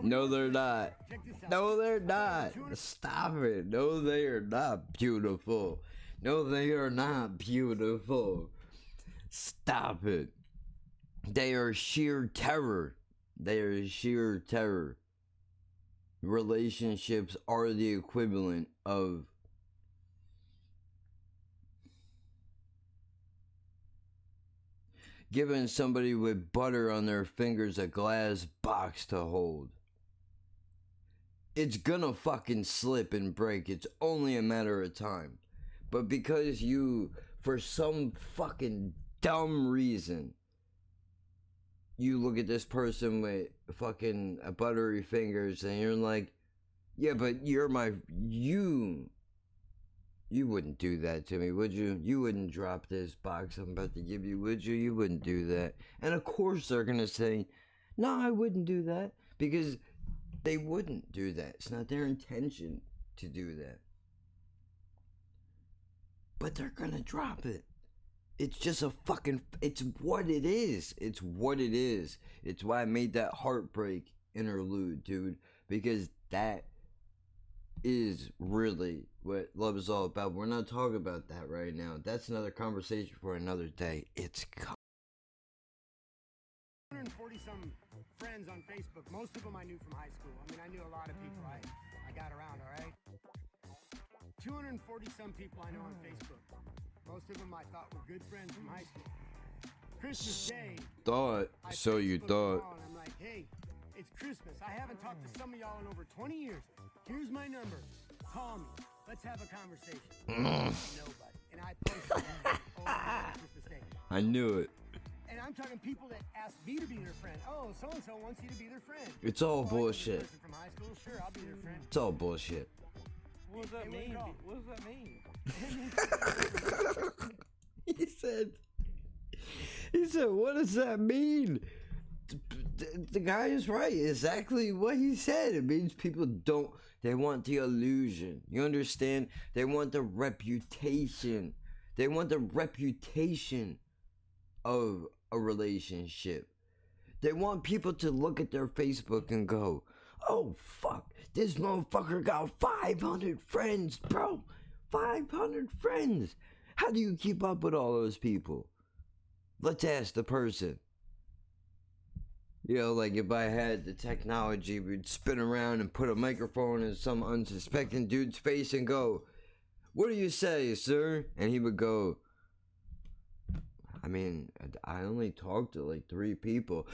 No, they're not. Check this out. No, they're not. Stop it. No, they are not beautiful. No, they are not beautiful. Stop it. They are sheer terror. They are sheer terror. Relationships are the equivalent of giving somebody with butter on their fingers a glass box to hold. It's gonna fucking slip and break. It's only a matter of time. But because you, for some fucking dumb reason, you look at this person with fucking buttery fingers and you're like, yeah, but you're my, you wouldn't do that to me, would you? You wouldn't drop this box I'm about to give you, would you? You wouldn't do that. And of course they're gonna say, no, I wouldn't do that, because they wouldn't do that. It's not their intention to do that. But they're gonna drop it. It's just a fucking, it's what it is. It's what it is. It's why I made that heartbreak interlude, dude. Because that is really what love is all about. We're not talking about that right now. That's another conversation for another day. It's 140 some friends on Facebook. Most of them I knew from high school. I mean, I knew a lot of people. I got around, all right? 240 some people I know on Facebook. Most of them I thought were good friends from high school. Christmas Day. Thought. I So you Facebooked thought. them all, and I'm like, hey, it's Christmas. I haven't talked to some of y'all in over 20 years. Here's my number. Call me. Let's have a conversation. Nobody. And I posted over Christmas Day. I knew it. And I'm talking people that asked me to be their friend. Oh, so-and-so wants you to be their friend. It's all Oh, I know this bullshit. person from high school. Sure, I'll be their friend. It's all bullshit. What does that Hey, mean? wait, What does that mean? He said, what does that mean? The guy is right. Exactly what he said. It means people don't, they want the illusion. You understand? They want the reputation. They want the reputation of a relationship. They want people to look at their Facebook and go, oh fuck, this motherfucker got 500 friends, bro. 500 friends. How do you keep up with all those people? Let's ask the person. You know, like if I had the technology, we'd spin around and put a microphone in some unsuspecting dude's face and go, what do you say, sir? And he would go, I mean, I only talked to like 3 people.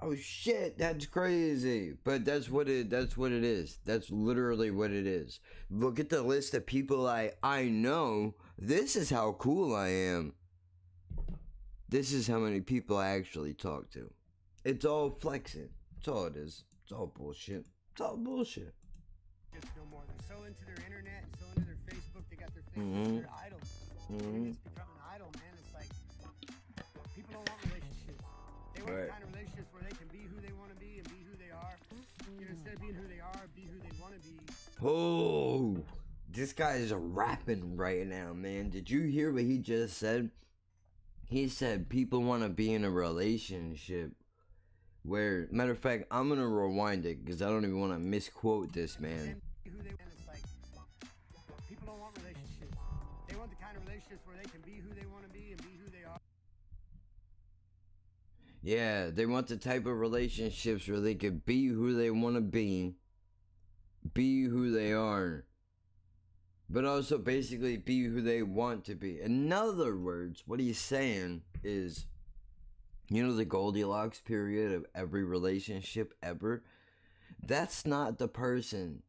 Oh shit, that's crazy. But that's what it is. That's literally what it is. Look at the list of people I know. This is how cool I am. This is how many people I actually talk to. It's all flexing. That's all it is. It's all bullshit. It's all bullshit. It's no more. They're so into their internet, so into their Facebook, they got their Facebook, their idol. And it's become an idol, man. It's like, people don't want relationships. They want the kind of relationships where they can be who they want to be and be who they are. You know, instead of being who they are, be who they want to be. Oh, this guy is rapping right now, man. Did you hear what he just said? He said people want to be in a relationship where, matter of fact, I'm going to rewind it because I don't even want to misquote this, man. Who they want. It's like, people don't want relationships. They want the kind of relationships where they can be who they want to be and be who they are. Yeah, they want the type of relationships where they can be who they want to be who they are, but also basically be who they want to be. In other words, what he's saying is, you know, the Goldilocks period of every relationship ever? That's not the person.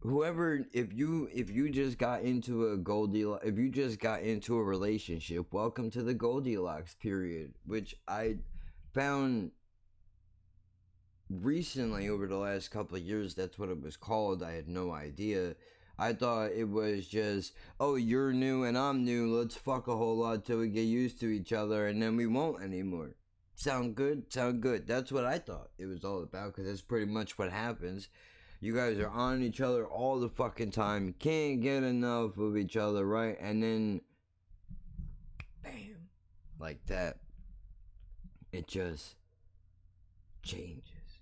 Whoever, if you just got into a Goldilocks, if you just got into a relationship, welcome to the Goldilocks period, which I found recently over the last couple of years. That's what it was called. I had no idea. I thought it was just, oh, you're new and I'm new, let's fuck a whole lot till we get used to each other and then we won't anymore. Sound good? Sound good. That's what I thought it was all about, because that's pretty much what happens. You guys are on each other all the fucking time. Can't get enough of each other, right? And then, bam, like that. It just changes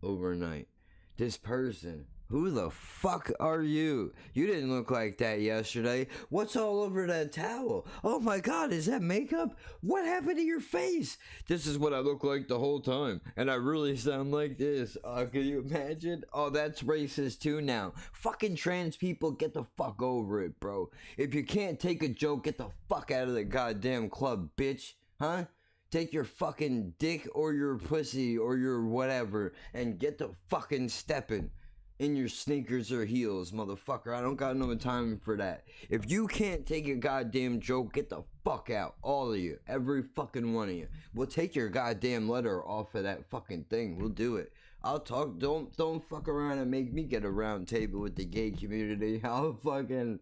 overnight. This person, who the fuck are you? You didn't look like that yesterday. What's all over that towel? Oh my god, is that makeup? What happened to your face? This is what I look like the whole time, and I really sound like this. Can you imagine? Oh, that's racist too now. Fucking trans people, get the fuck over it, bro. If you can't take a joke, get the fuck out of the goddamn club, bitch. Huh? Take your fucking dick or your pussy or your whatever and get the fucking stepping in your sneakers or heels, motherfucker. I don't got no time for that. If you can't take a goddamn joke, get the fuck out. All of you. Every fucking one of you. We'll take your goddamn letter off of that fucking thing. We'll do it. I'll talk. Don't fuck around and make me get a round table with the gay community. I'll fucking...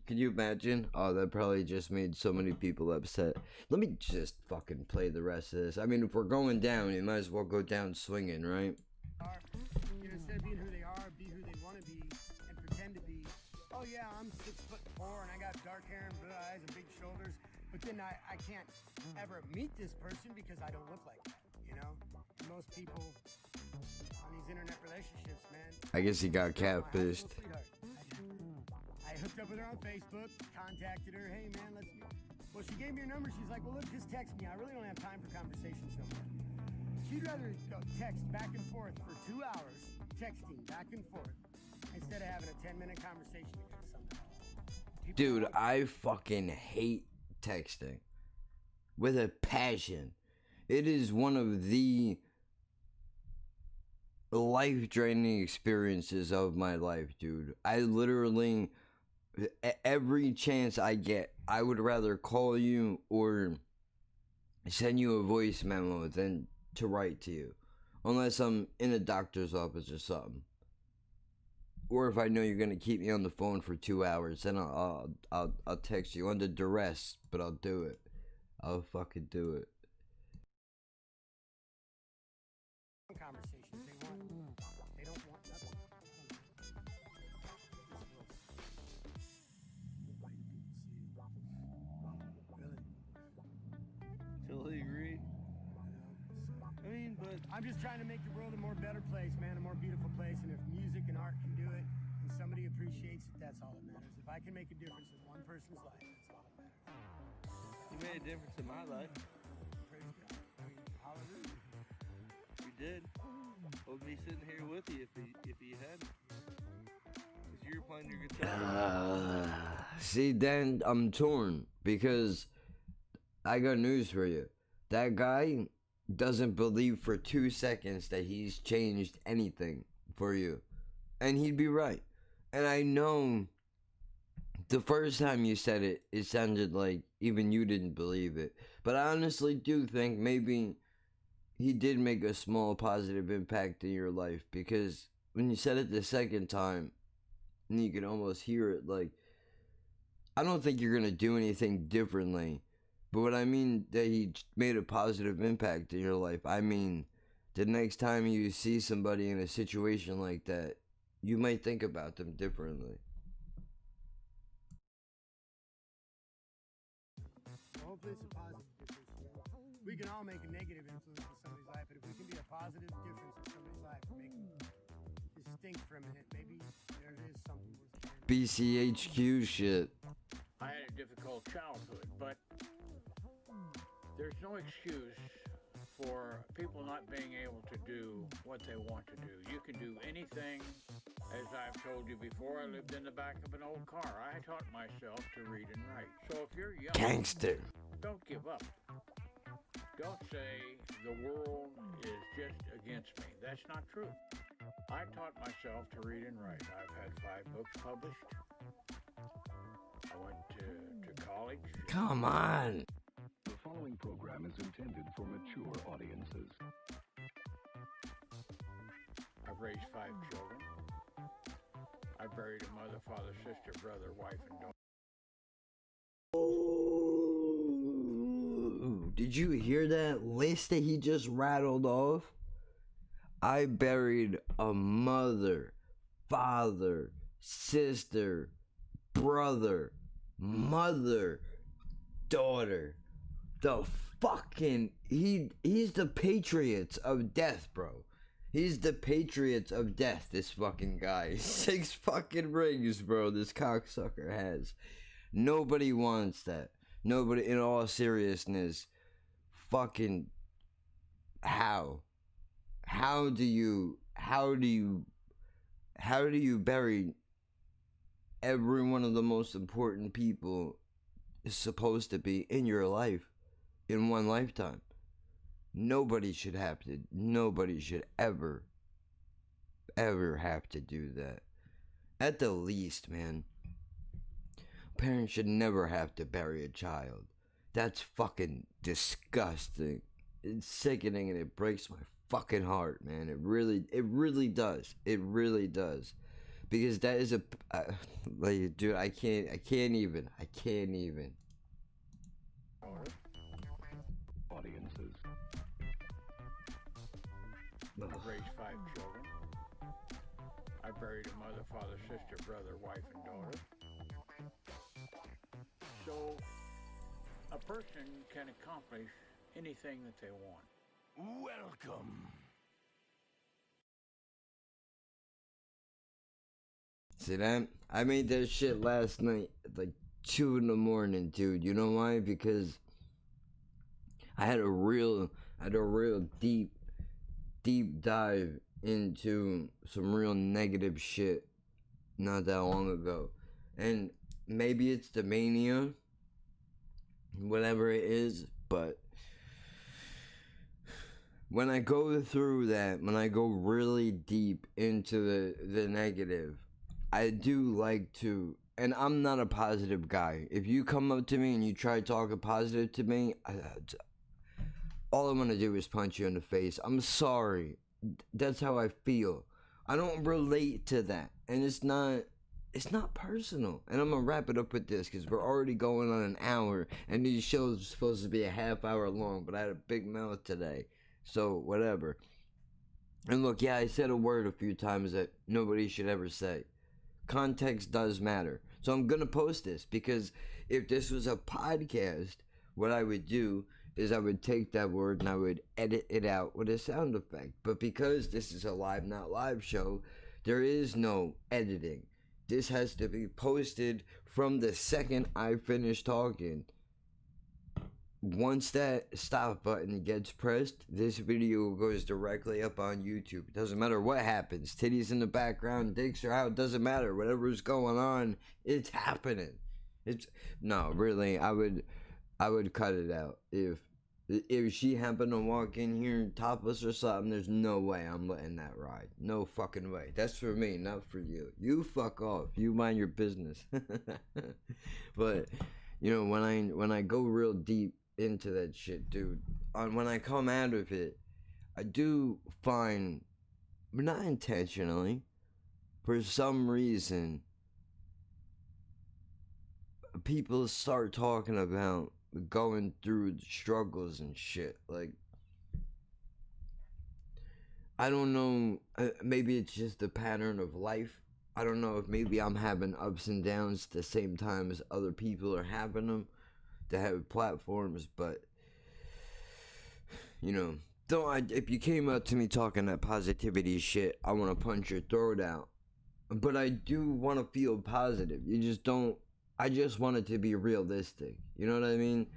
Can you imagine? Oh, that probably just made so many people upset. Let me just fucking play the rest of this. I mean, if we're going down, you might as well go down swinging, right? You know, instead of being who they are, be who they want to be, and pretend to be, oh yeah, I'm 6'4" and I got dark hair and blue eyes and big shoulders, but then I can't ever meet this person because I don't look like that, you know? Most people on these internet relationships, man. I guess he got catfished. I hooked up with her on Facebook, contacted her, hey man, let's meet. Well, she gave me her number. She's like, well, look, just text me. I really don't have time for conversations no more. She'd rather go text back and forth for 2 hours, texting back and forth, instead of having a 10-minute conversation to get something. Dude, I fucking hate texting with a passion. It is one of the life-draining experiences of my life, dude. I literally... Every chance I get, I would rather call you or send you a voice memo than to write to you. Unless I'm in a doctor's office or something. Or if I know you're gonna keep me on the phone for 2 hours, then I'll text you under duress, but I'll do it. I'll fucking do it. Conversations they don't want nothing. Totally agree. I mean, but I'm just trying to make the world a more better place, man, a more beautiful place. And if music and art can do it, and somebody appreciates it, that's all that matters. If I can make a difference in one person's life, that's all that matters. you made a difference in my life. Praise God. I mean, hallelujah. You did. I would be sitting here with you if you hadn't. Because you were playing your guitar. See, then I'm torn because I got news for you. That guy doesn't believe for 2 seconds that he's changed anything for you. And he'd be right. And I know the first time you said it, it sounded like even you didn't believe it. But I honestly do think maybe he did make a small positive impact in your life. Because when you said it the second time, and you can almost hear it, like, I don't think you're going to do anything differently. But what I mean that he made a positive impact in your life, I mean, the next time you see somebody in a situation like that, you might think about them differently. Hopefully it's a positive difference. You know? We can all make a negative influence in somebody's life, but if we can be a positive difference in somebody's life, make them just think for a minute, maybe there is something worth caring about. BCHQ shit. I had a difficult childhood, but there's no excuse for people not being able to do what they want to do. You can do anything. As I've told you before, I lived in the back of an old car. I taught myself to read and write. So if you're young, Gangster. don't give up. Don't say the world is just against me. That's not true. I taught myself to read and write. I've had 5 books published. I went to college. Come on. The following program is intended for mature audiences. I've raised 5 children. I buried a mother, father, sister, brother, wife, and daughter. Oh, did you hear that list that he just rattled off? I buried a mother, father, sister, brother, mother, daughter. The fucking he's the Patriots of death, bro. He's the Patriots of death, this fucking guy. 6 fucking rings, bro, this cocksucker has. Nobody wants that. Nobody, in all seriousness, fucking, how? How do you bury every one of the most important people is supposed to be in your life in one lifetime? Nobody should ever have to do that. At the least, man, parents should never have to bury a child. That's fucking disgusting. It's sickening and it breaks my fucking heart, man. It really does. It really does. Because that is like, dude, I can't even. Audiences. I've raised 5 children. I buried a mother, father, sister, brother, wife, and daughter. So, a person can accomplish anything that they want. Welcome. See that? I made that shit last night at like 2 in the morning, dude. You know why? Because I had a real deep dive into some real negative shit not that long ago. And maybe it's the mania, whatever it is, but when I go through that, when I go really deep into the negative, I do like to, and I'm not a positive guy. If you come up to me and you try talking positive to me, all I'm gonna do is punch you in the face. I'm sorry. That's how I feel. I don't relate to that, and it's not personal. And I'm gonna wrap it up with this because we're already going on an hour, and these shows are supposed to be a half hour long. But I had a big mouth today, so whatever. And look, yeah, I said a word a few times that nobody should ever say. Context does matter. So I'm gonna post this because if this was a podcast, what I would do is I would take that word and I would edit it out with a sound effect. But because this is a live not live show, there is no editing. This has to be posted from the second I finish talking. Once that stop button gets pressed, this video goes directly up on YouTube. It doesn't matter what happens. Titties in the background, dicks are out, doesn't matter. Whatever's going on, it's happening. No, really, I would cut it out. If she happened to walk in here topless or something, there's no way I'm letting that ride. No fucking way. That's for me, not for you. You fuck off. You mind your business. But you know, when I go real deep into that shit, dude, when I come out of it, I do find, not intentionally, for some reason, people start talking about going through struggles and shit. Like, I don't know, maybe it's just the pattern of life. I don't know if maybe I'm having ups and downs at the same time as other people are having them that have platforms, but you know, if you came up to me talking that positivity shit, I want to punch your throat out. But I do want to feel positive. I just want it to be realistic. You know what I mean?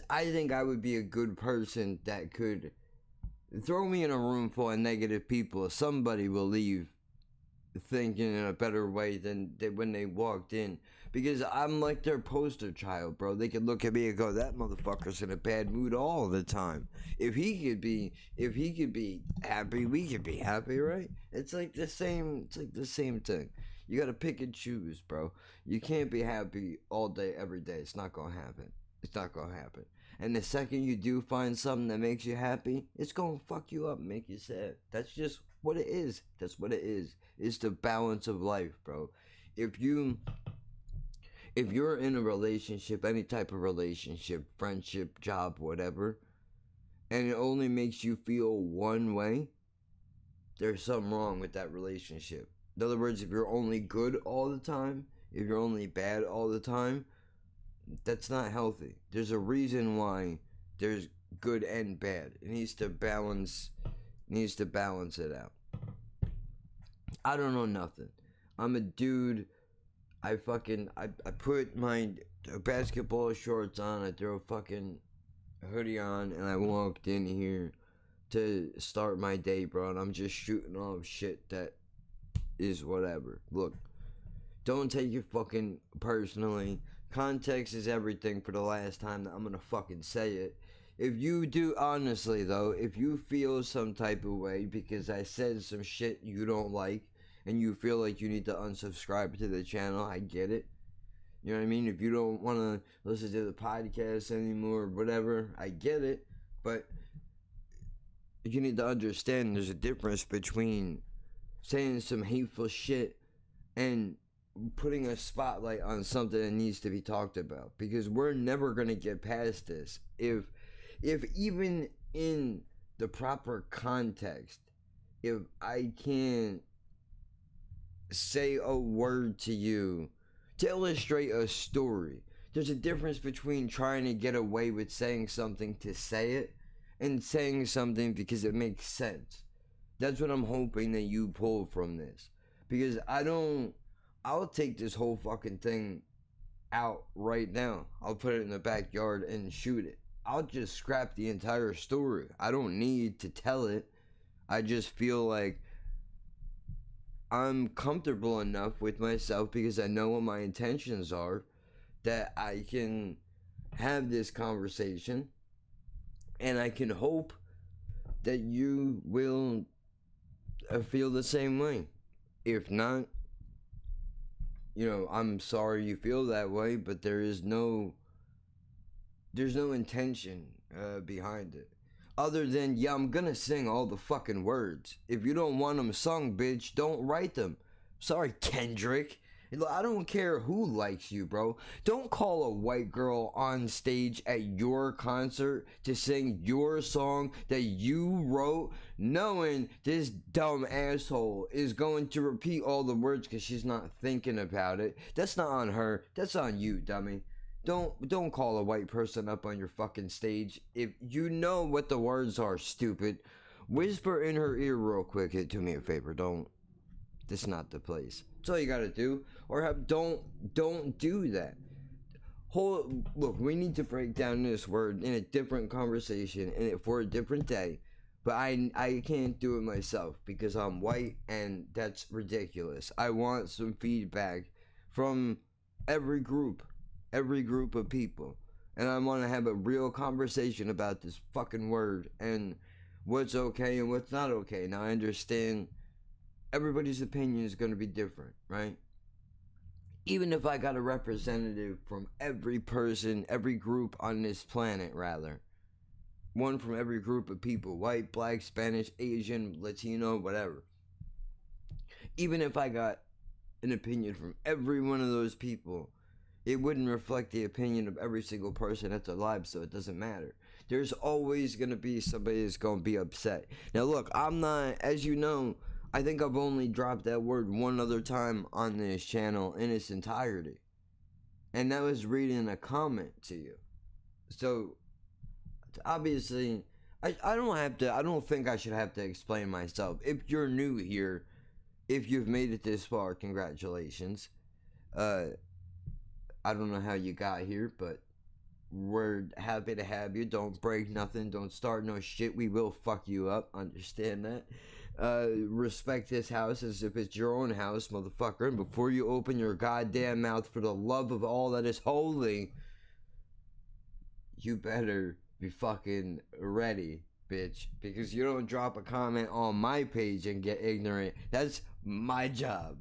I think I would be a good person that could throw me in a room full of negative people. Somebody will leave thinking in a better way than when they walked in, because I'm like their poster child, bro. They could look at me and go, that motherfucker's in a bad mood all the time. If he could be happy, we could be happy, right? It's like the same thing. You gotta pick and choose, bro. You can't be happy all day every day. It's not gonna happen. And the second you do find something that makes you happy, it's gonna fuck you up and make you sad. That's just what it is. It's the balance of life, bro. If you're in a relationship, any type of relationship, friendship, job, whatever, and it only makes you feel one way, there's something wrong with that relationship. In other words, if you're only good all the time, if you're only bad all the time, that's not healthy. There's a reason why there's good and bad. It needs to balance it out. I don't know nothing. I'm a dude. I put my basketball shorts on, I throw a fucking hoodie on, and I walked in here to start my day, bro, and I'm just shooting off shit that is whatever. Look, don't take it fucking personally. Context is everything for the last time that I'm gonna fucking say it. If you do, honestly though, if you feel some type of way because I said some shit you don't like, and you feel like you need to unsubscribe to the channel, I get it. You know what I mean? If you don't want to listen to the podcast anymore or whatever, I get it. But you need to understand there's a difference between saying some hateful shit and putting a spotlight on something that needs to be talked about. Because we're never going to get past this. If even in the proper context, if I can't say a word to you to illustrate a story, there's a difference between trying to get away with saying something to say it and saying something because it makes sense. That's what I'm hoping that you pull from this. Because I'll take this whole fucking thing out right now. I'll put it in the backyard and shoot it. I'll just scrap the entire story. I don't need to tell it. I just feel like I'm comfortable enough with myself because I know what my intentions are that I can have this conversation, and I can hope that you will feel the same way. If not, you know, I'm sorry you feel that way, but there's no intention behind it. Other than, yeah, I'm gonna sing all the fucking words. If you don't want them sung, bitch, don't write them. Sorry, Kendrick. I don't care who likes you, bro. Don't call a white girl on stage at your concert to sing your song that you wrote, knowing this dumb asshole is going to repeat all the words because she's not thinking about it. That's not on her. That's on you, dummy. Don't call a white person up on your fucking stage. If you know what the words are, stupid, whisper in her ear real quick. Hey, do me a favor. This is not the place. That's all you gotta do. Or don't do that. Look, we need to break down this word in a different conversation and for a different day. But I can't do it myself because I'm white and that's ridiculous. I want some feedback from every group of people, and I want to have a real conversation about this fucking word and what's okay and what's not okay. Now I understand everybody's opinion is going to be different, right? Even if I got a representative from every person, every group on this planet, rather, one from every group of people, white, black, Spanish, Asian, Latino, whatever. Even if I got an opinion from every one of those people, it wouldn't reflect the opinion of every single person that's alive, so it doesn't matter. There's always going to be somebody that's going to be upset. Now look, I'm not, as you know, I think I've only dropped that word one other time on this channel in its entirety. And that was reading a comment to you. So, obviously, I don't think I should have to explain myself. If you're new here, if you've made it this far, congratulations. I don't know how you got here, but we're happy to have you. Don't break nothing. Don't start no shit. We will fuck you up. Understand that. Respect this house as if it's your own house, motherfucker. And before you open your goddamn mouth, for the love of all that is holy, you better be fucking ready, bitch. Because you don't drop a comment on my page and get ignorant. That's my job.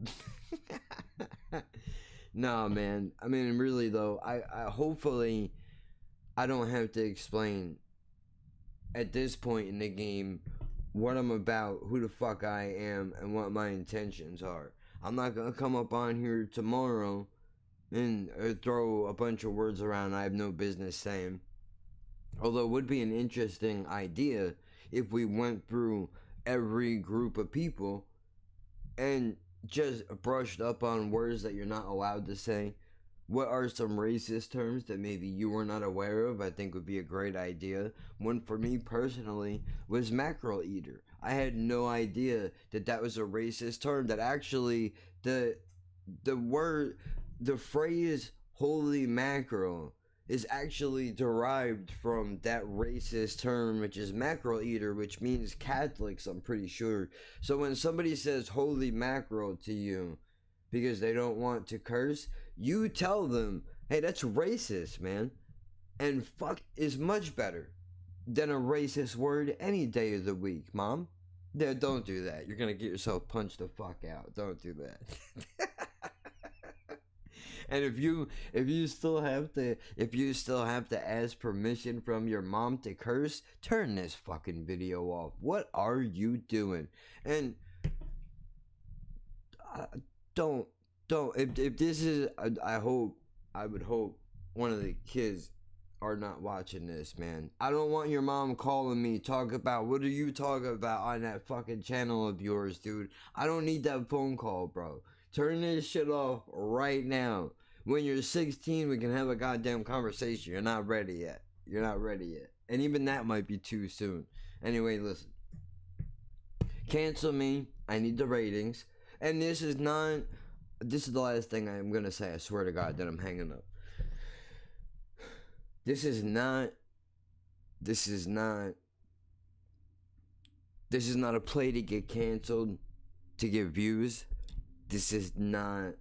Nah, man. I mean, really though, I hopefully I don't have to explain at this point in the game what I'm about, who the fuck I am, and what my intentions are. I'm not gonna come up on here tomorrow and throw a bunch of words around I have no business saying. Although it would be an interesting idea if we went through every group of people and just brushed up on words that you're not allowed to say. What are some racist terms that maybe you were not aware of? I think would be a great idea. One for me personally was mackerel eater. I had no idea that that was a racist term. That actually the phrase "holy mackerel" is actually derived from that racist term, which is mackerel eater, which means Catholics, I'm pretty sure. So when somebody says "holy mackerel" to you because they don't want to curse, you tell them, hey, that's racist, man. And fuck is much better than a racist word any day of the week, Mom. Yeah, don't do that. You're gonna get yourself punched the fuck out. Don't do that. And if you still have to ask permission from your mom to curse, turn this fucking video off. What are you doing? And don't if this is I would hope one of the kids are not watching this, man. I don't want your mom calling me, talk about what are you talking about on that fucking channel of yours, dude. I don't need that phone call, bro. Turn this shit off right now. When you're 16, we can have a goddamn conversation. You're not ready yet. And even that might be too soon. Anyway, listen. Cancel me. I need the ratings. And this is the last thing I'm going to say. I swear to God that I'm hanging up. This is not a play to get canceled, to get views. This is not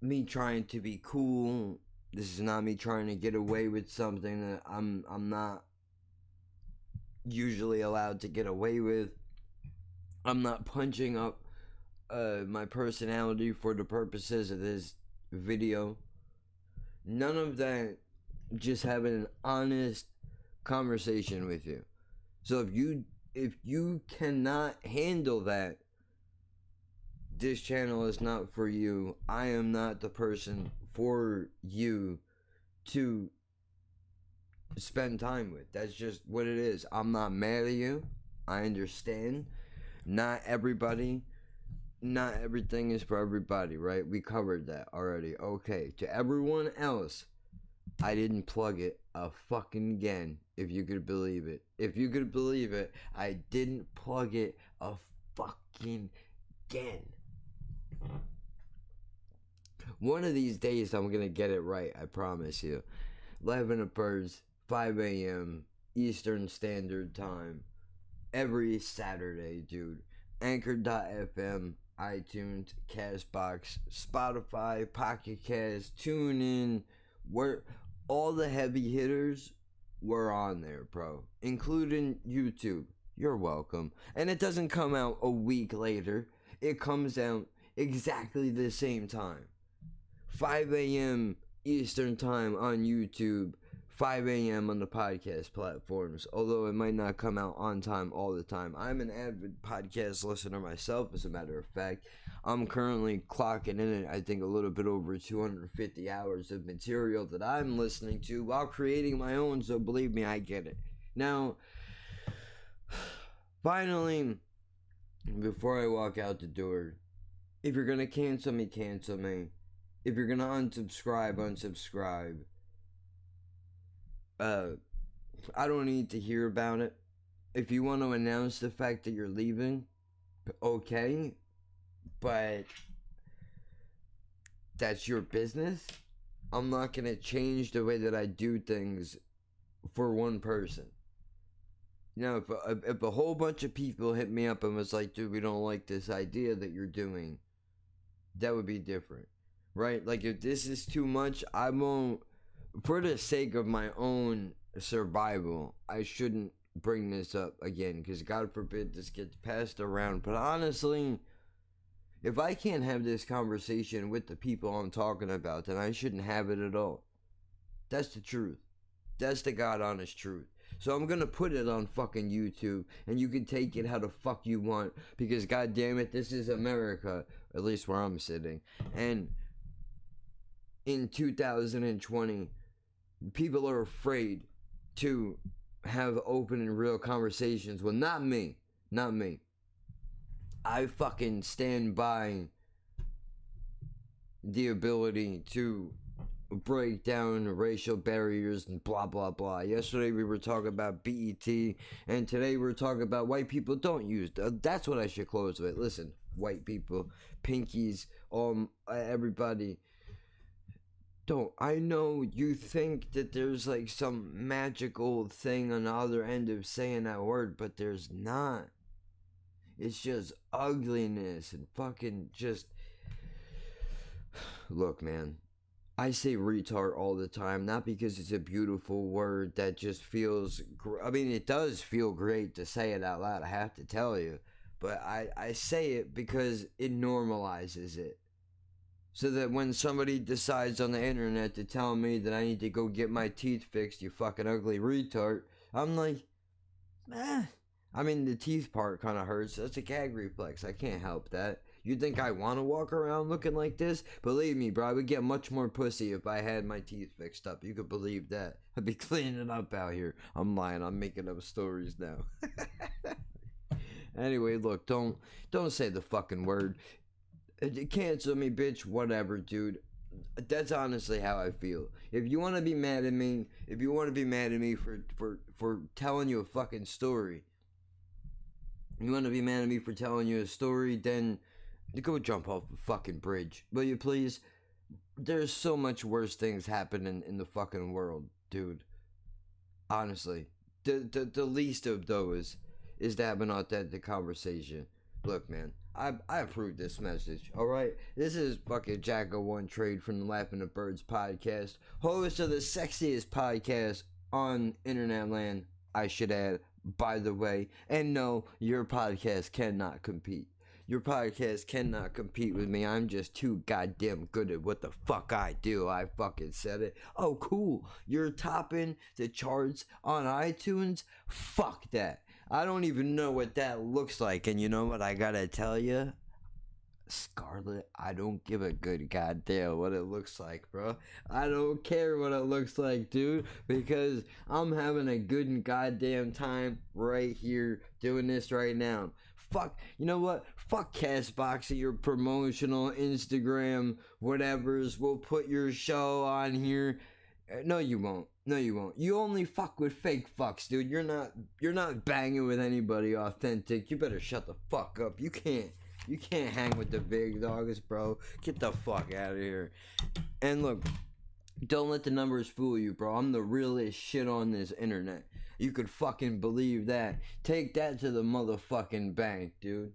me trying to be cool. This is not me trying to get away with something that I'm not usually allowed to get away with. I'm not punching up my personality for the purposes of this video. None of that. Just having an honest conversation with you. So if you cannot handle that, this channel is not for you. I am not the person for you to spend time with. That's just what it is. I'm not mad at you. I understand. Not everything is for everybody, right? We covered that already. Okay, to everyone else, I didn't plug it a fucking again, if you could believe it. If you could believe it, I didn't plug it a fucking again. One of these days I'm gonna get it right, I promise you. 11 of Birds, 5 a.m. Eastern Standard Time. Every Saturday, dude. Anchor.fm, iTunes, CastBox, Spotify, Pocket Cast, TuneIn. All the heavy hitters were on there, bro. Including YouTube. You're welcome. And it doesn't come out a week later. It comes out exactly the same time. 5 a.m. Eastern Time on YouTube. 5 a.m. on the podcast platforms. Although it might not come out on time all the time. I'm an avid podcast listener myself, as a matter of fact. I'm currently clocking in I think a little bit over 250 hours of material that I'm listening to while creating my own, so believe me, I get it. Now, finally, before I walk out the door, if you're gonna cancel me, cancel me. If you're gonna unsubscribe, unsubscribe. I don't need to hear about it. If you want to announce the fact that you're leaving, okay. But that's your business. I'm not going to change the way that I do things for one person. You know, if a whole bunch of people hit me up and was like, dude, we don't like this idea that you're doing, that would be different. Right? Like, if this is too much, I won't, for the sake of my own survival, I shouldn't bring this up again, because God forbid this gets passed around. But honestly, if I can't have this conversation with the people I'm talking about, then I shouldn't have it at all. That's the truth. That's the God honest truth. So I'm gonna put it on fucking YouTube, and you can take it how the fuck you want, because God damn it, this is America, at least where I'm sitting. And in 2020, people are afraid to have open and real conversations. Well, not me. I fucking stand by the ability to break down racial barriers and blah blah blah. Yesterday we were talking about BET, and today we're talking about white people don't use. That's what I should close with. Listen, white people, pinkies, everybody. Don't. I know you think that there's like some magical thing on the other end of saying that word, but there's not. It's just ugliness and fucking just. Look, man. I say retard all the time, not because it's a beautiful word that just feels. I mean, it does feel great to say it out loud, I have to tell you. But I say it because it normalizes it. So that when somebody decides on the internet to tell me that I need to go get my teeth fixed, you fucking ugly retard, I'm like, I mean, the teeth part kind of hurts. That's a gag reflex. I can't help that. You think I want to walk around looking like this? Believe me, bro, I would get much more pussy if I had my teeth fixed up. You could believe that. I'd be cleaning up out here. I'm lying. I'm making up stories now. Anyway, look, don't say the fucking word. Cancel me, bitch. Whatever, dude. That's honestly how I feel. If you want to be mad at me, for telling you a fucking story, you want to be mad at me for telling you a story, then go jump off a fucking bridge. Will you please? There's so much worse things happening in the fucking world, dude. Honestly. The least of those is to have an authentic conversation. Look, man, I approve this message, alright? This is fucking Jack-O-One Trade from the Laughing at Birds podcast, host of the sexiest podcast on internet land, I should add, by the way. And no, your podcast cannot compete. Your podcast cannot compete with me. I'm just too goddamn good at what the fuck I do. I fucking said it. Oh, cool. You're topping the charts on iTunes? Fuck that. I don't even know what that looks like. And you know what I gotta tell you? Scarlett, I don't give a good goddamn what it looks like, bro. I don't care what it looks like, dude, because I'm having a good and goddamn time right here doing this right now. Fuck, you know what? Fuck Castbox and your promotional Instagram whatevers. We'll put your show on here. No, you won't. No, you won't. You only fuck with fake fucks, dude. You're not banging with anybody authentic. You better shut the fuck up. You can't hang with the big dogs, bro. Get the fuck out of here. And look, don't let the numbers fool you, bro. I'm the realest shit on this internet. You could fucking believe that. Take that to the motherfucking bank, dude.